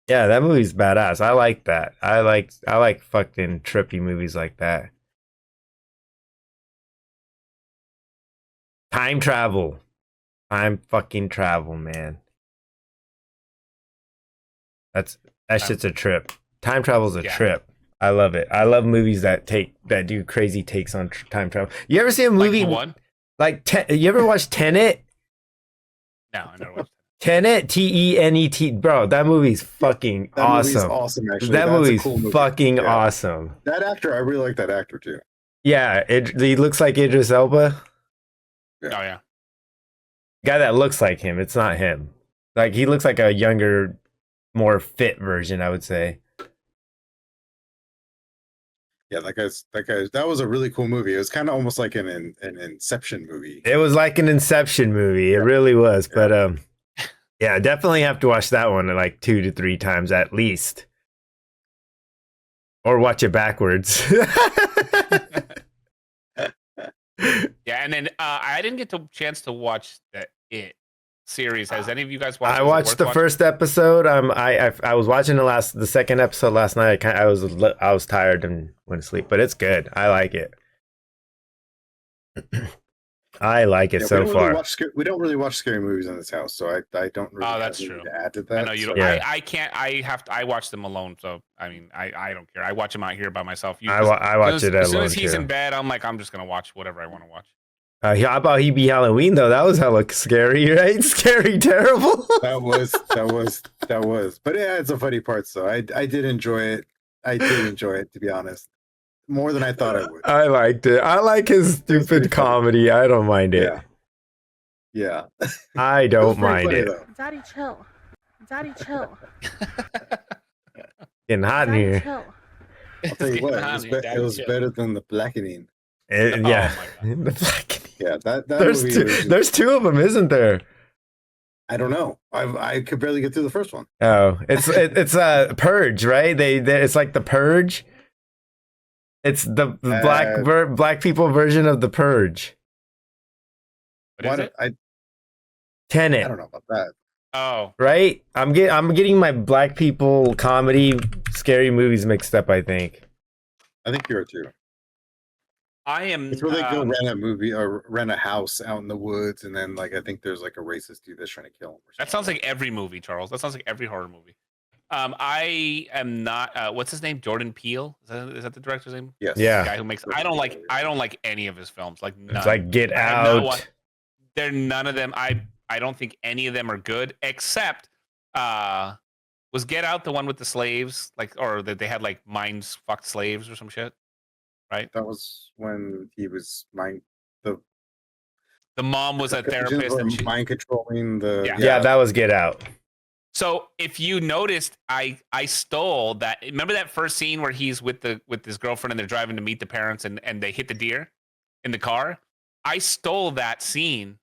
Yeah, that movie's badass. I like that. I like fucking trippy movies like that. Time travel. Time fucking travel, man. That shit's a trip. Time travel's a Yeah. trip. I love it. I love movies that do crazy takes on time travel. You ever see a Like movie the one? you ever watch Tenet? No, I never watched Tenet, Tenet, bro. That movie's fucking that movie's awesome. awesome. Actually, That That's a movie's cool movie. fucking Yeah. awesome. That actor, I really like that actor too. Yeah, he looks like Idris Elba. it. Oh yeah. Guy that looks like him. It's not him. Like he looks like a younger, more fit version, I would say. Yeah, that was a really cool movie. It was kind of almost like an Inception movie. It was like an Inception movie. It really was. But yeah, definitely have to watch that one like 2 to 3 times at least, or watch it backwards. Yeah, and then I didn't get the chance to watch the It series. Has any of you guys watched? I it? Is it watched worth the watching? first episode. I was watching the second episode last night. I was tired and went to sleep, but it's good. I like it. I like it Yeah, so we don't far. we don't really watch scary movies in this house, so I don't really Oh, have that's anything true. to add to I that. know you so- don't. Yeah. I can't. I watch them alone. So I mean, I don't care. I watch them out here by myself. I watch it as soon alone as he's too. in bed, I'm like, I'm just gonna watch whatever I want to watch. How about He Be Halloween though? That was hella scary, right? Scary, terrible. That was. But it had some funny parts, though. I did enjoy it. To be honest, more than I thought I would. I liked it. I like his pretty stupid funny. comedy. I don't mind it. Yeah. I It was don't pretty mind funny, it. though. Daddy, chill. Daddy, chill. Getting hot in Daddy, here. chill. I'll tell you what, it was better than the Blackening. Yeah. Oh my The black. Yeah, that There's movie two. was just- There's 2 of them, isn't there? I don't know. I could barely get through the first one. Oh, it's a Purge, right? It's like the Purge. It's the black people version of the Purge. What is it? I Tenet, don't know about that. Oh, right? I'm getting my black people comedy scary movies mixed up, I think. I think you are too. I am. It's where they go rent a movie or rent a house out in the woods, and then like I think there's like a racist dude that's trying to kill him. Or That sounds like every movie, Charles. That sounds like every horror movie. I am not. What's his name? Jordan Peele. Is that the director's name? yes. Yeah. The guy who makes. I don't like any of his films. Like none. It's like Get I have not Out. watched- They're none of them. I don't think any of them are good, except was Get Out the one with the slaves, like, or that they had like minds fucked slaves or some shit, right? That was when he was mind. The mom was a the agents therapist. were And she, mind controlling the. Yeah. Yeah, that was Get Out. so if you noticed, I stole that. Remember that first scene where he's with his girlfriend and they're driving to meet the parents and they hit the deer in the car? I stole that scene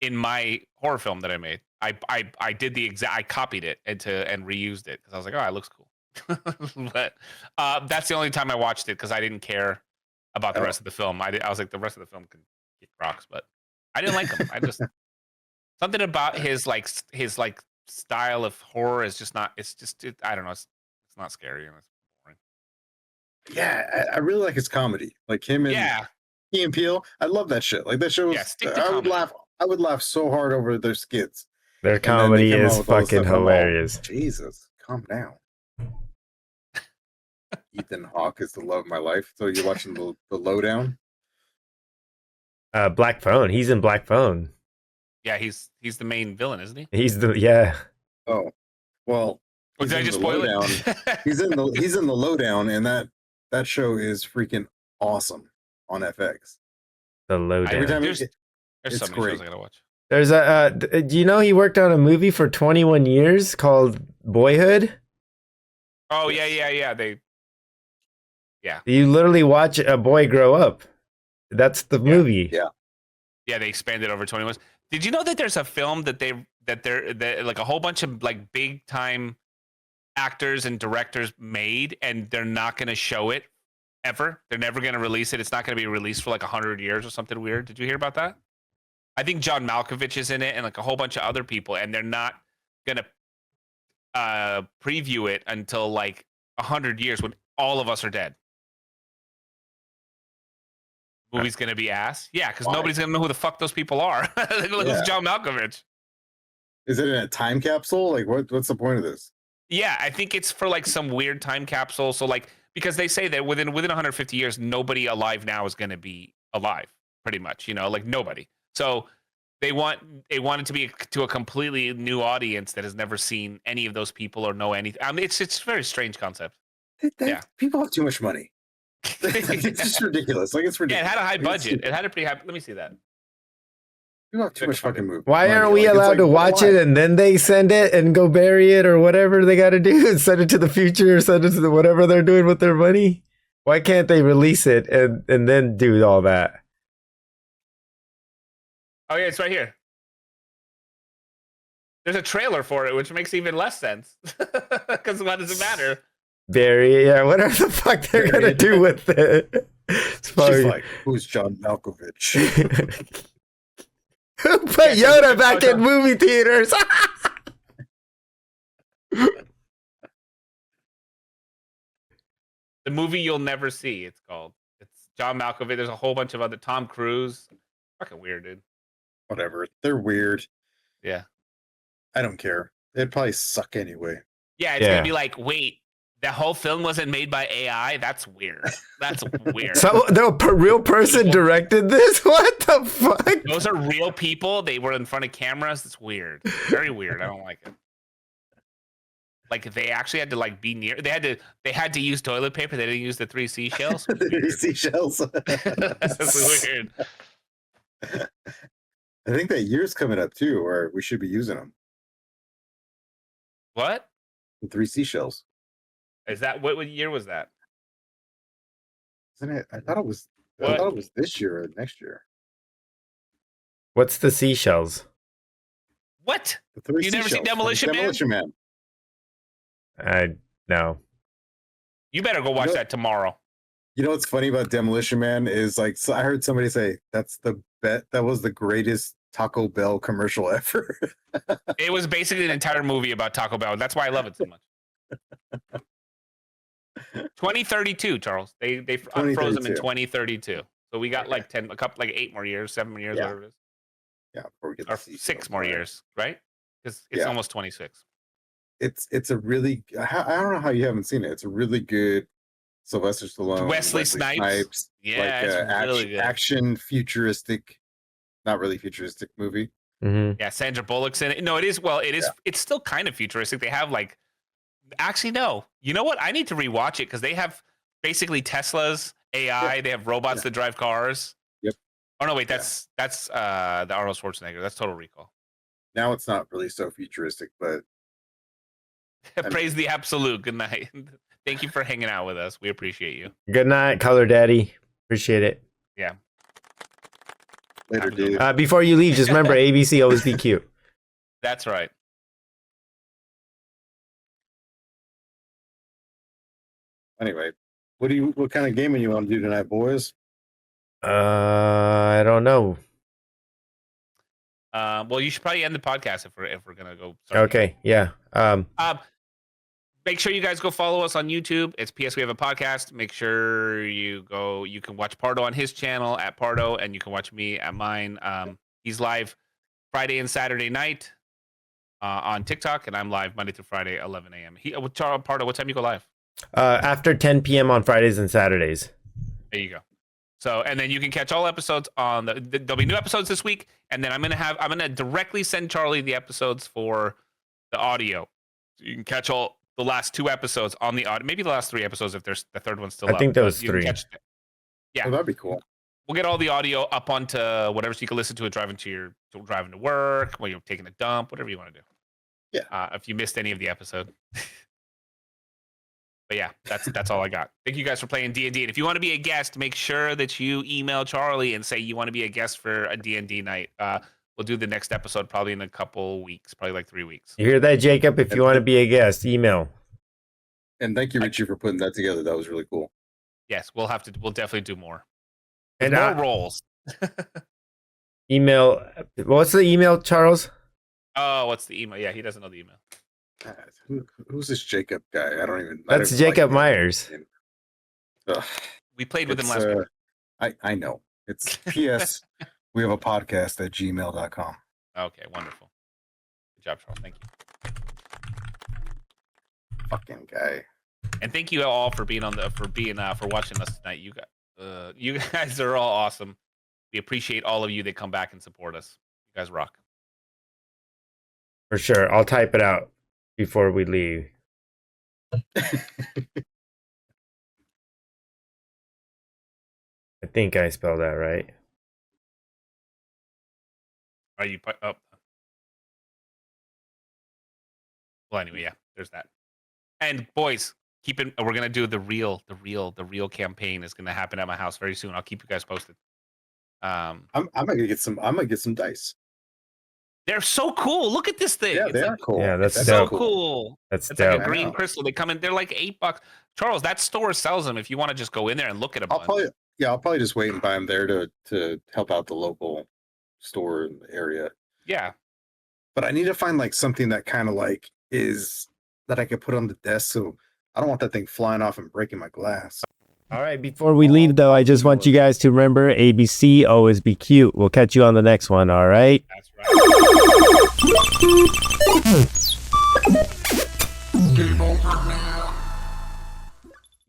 in my horror film that I made. I did the exact. I copied it and reused it because I was like, oh, it looks cool. But that's the only time I watched it because I didn't care about the Oh. rest of the film. I was like, the rest of the film can kick rocks, but I didn't like him. I just something about his style of horror is just not. It's just I don't know. It's not scary and it's boring. Yeah, I really like his comedy. Like him and Yeah, Key and Peele. I love that shit. Like that show was. Yeah, stick to I would comedy. laugh. I would laugh so hard over their skits. Their then they comedy come out is with all this fucking stuff, I'm all, hilarious. Jesus, calm down. Ethan Hawke is the love of my life. So you're watching the Lowdown. Black Phone. He's in Black Phone. yeah. He's the main villain, isn't he? He's the yeah. Oh, well, Oh, he's did I in just the spoil lowdown. it? He's in the lowdown, and that show is freaking awesome on FX. The Every lowdown. time There's so it's many shows great. I gotta watch. There's a. Do you know he worked on a movie for 21 years called Boyhood? Oh yeah. You literally watch a boy grow up. That's the movie. Yeah. Yeah, they expanded over 21. Did you know that there's a film that they're like a whole bunch of like big time actors and directors made, and they're not going to show it ever. They're never going to release it. It's not going to be released for like 100 years or something weird. Did you hear about that? I think John Malkovich is in it, and like a whole bunch of other people, and they're not going to preview it until like 100 years when all of us are dead. Movie's gonna be ass. Yeah, because Why? nobody's gonna know who the fuck those people are. Like, Yeah. who's John Malkovich? Is it in a time capsule? Like, what's the point of this? Yeah, I think it's for like some weird time capsule. So like, because they say that within 150 years, nobody alive now is gonna be alive, pretty much. You know, like nobody. So they want it to be to a completely new audience that has never seen any of those people or know anything. I mean, it's a very strange concept. Yeah. People have too much money. It's just ridiculous. Like, it's Yeah, it ridiculous. had a high It's budget. stupid. It had a pretty high. Let me see that. People have too much fucking movie. Why aren't money. we Like, it's allowed like, to watch why? it and then they send it and go bury it or whatever they got to do and send it to the future or send it to whatever they're doing with their money? Why can't they release it and then do all that? Oh yeah, it's right here. There's a trailer for it, which makes even less sense. Because what does it matter? Bury it, yeah, whatever the fuck they're Bury gonna it. do with it. It's She's fucking- like, who's John Malkovich? Who put Yoda back in movie theaters? The movie you'll never see. It's called. It's John Malkovich. There's a whole bunch of other Tom Cruise. Fucking weird, dude. Whatever. They're weird. Yeah. I don't care. It'd probably suck anyway. Yeah, it's Yeah. gonna be like, wait, the whole film wasn't made by AI. That's weird. That's weird. So the real person directed this? What the fuck? Those are real people. They were in front of cameras. It's weird. Very weird. I don't like it. Like they actually had to like be near. They had to use toilet paper. They didn't use the 3 seashells. It was weird. Seashells. That's weird. I think that year's coming up too, where we should be using them. What The 3 seashells. is that? What year was that? Isn't it? I thought it was. What? I thought it was this year or next year. What's the seashells? What? The 3 You never seen seashells from Demolition Man? Demolition Man. I no. You better go watch know- that tomorrow. You know what's funny about Demolition Man is like, so I heard somebody say that was the greatest Taco Bell commercial ever. It was basically an entire movie about Taco Bell. That's why I love it so much. 2032, Charles. They unfroze them in 2032. So we got like 8 more years, 7 more years, Yeah. whatever it is, Yeah, before we get or the seashells, 6 more right. years, right? Because it's Yeah. almost 26. It's a really, I don't know how you haven't seen it. It's a really good Sylvester Stallone, Wesley Snipes. Yeah, like it's really good. action futuristic, not really futuristic movie. hmm Yeah, Sandra Bullock's in it. No, it is. Well, it is. Yeah. It's still kind of futuristic. They have like, actually, no. You know what? I need to rewatch it because they have basically Teslas, AI. They have robots Yeah. that drive cars. Yep. Oh no, wait. That's the Arnold Schwarzenegger. That's Total Recall. Now it's not really so futuristic, but Praise the absolute. Good night. Thank you for hanging out with us. We appreciate you. Good night, Color Daddy. Appreciate it. later, Have a good dude. Before you leave, just remember ABC always be cute. That's right. Anyway, what kind of gaming you want to do tonight, boys? I don't know. Well, you should probably end the podcast if we're gonna go. start Okay, yeah. Make sure you guys go follow us on YouTube. It's PS We Have a Podcast. Make sure you can watch Pardo on his channel at Pardo, and you can watch me at mine. He's live Friday and Saturday night on TikTok, and I'm live Monday through Friday, 11 a.m. Pardo, what time you go live? After 10 p.m. on Fridays and Saturdays. There you go. So, and then you can catch all episodes on there'll be new episodes this week, and then I'm gonna directly send Charlie the episodes for the audio. So you can catch all the last 2 episodes on the audio, maybe the last 3 episodes if there's the third one's still up. I think there but was you can 3. catch it. Yeah. Oh, that'd be cool. We'll get all the audio up onto whatever, so you can listen to it driving to work, while you're taking a dump, whatever you want to do. Yeah. If you missed any of the episode. But yeah, that's all I got. Thank you guys for playing D&D. And if you want to be a guest, make sure that you email Charlie and say you want to be a guest for a D&D night. We'll do the next episode probably in a couple weeks, probably like 3 weeks. You hear that, Jacob? If you want to be a guest, email. And thank you, Richie, for putting that together. That was really cool. Yes, we'll definitely do more. And More roles. email. What's the email, Charles? Oh, what's the email? Yeah, he doesn't know the email. Who's this Jacob guy? I don't even. That's Jacob Myers. Ugh, We played with him it's, last week. I know. It's P.S. We have a podcast at gmail.com. Okay, wonderful. Good job, Charles. Thank you. Fucking guy. And thank you all for being for watching us tonight. You guys are all awesome. We appreciate all of you that come back and support us. You guys rock. For sure. I'll type it out before we leave. I think I spelled that right. Are you up? Well, anyway, yeah. There's that. And boys, we're gonna do the real campaign is gonna happen at my house very soon. I'll keep you guys posted. I'm gonna get some dice. They're so cool. Look at this thing. Yeah, It's they like, are cool. Yeah, that's so dope. cool. That's It's dope. like a I green know. crystal. They come in. They're like $8. Charles, that store sells them. If you want to just go in there and look at a I'll bunch. probably just wait and buy them there to help out the local store in the area. Yeah. But I need to find like something that kind of like is that I could put on the desk, so I don't want that thing flying off and breaking my glass. All right, before we leave, though, I just want you guys to remember ABC, always be cute. We'll catch you on the next one, all right? That's right. Game over now.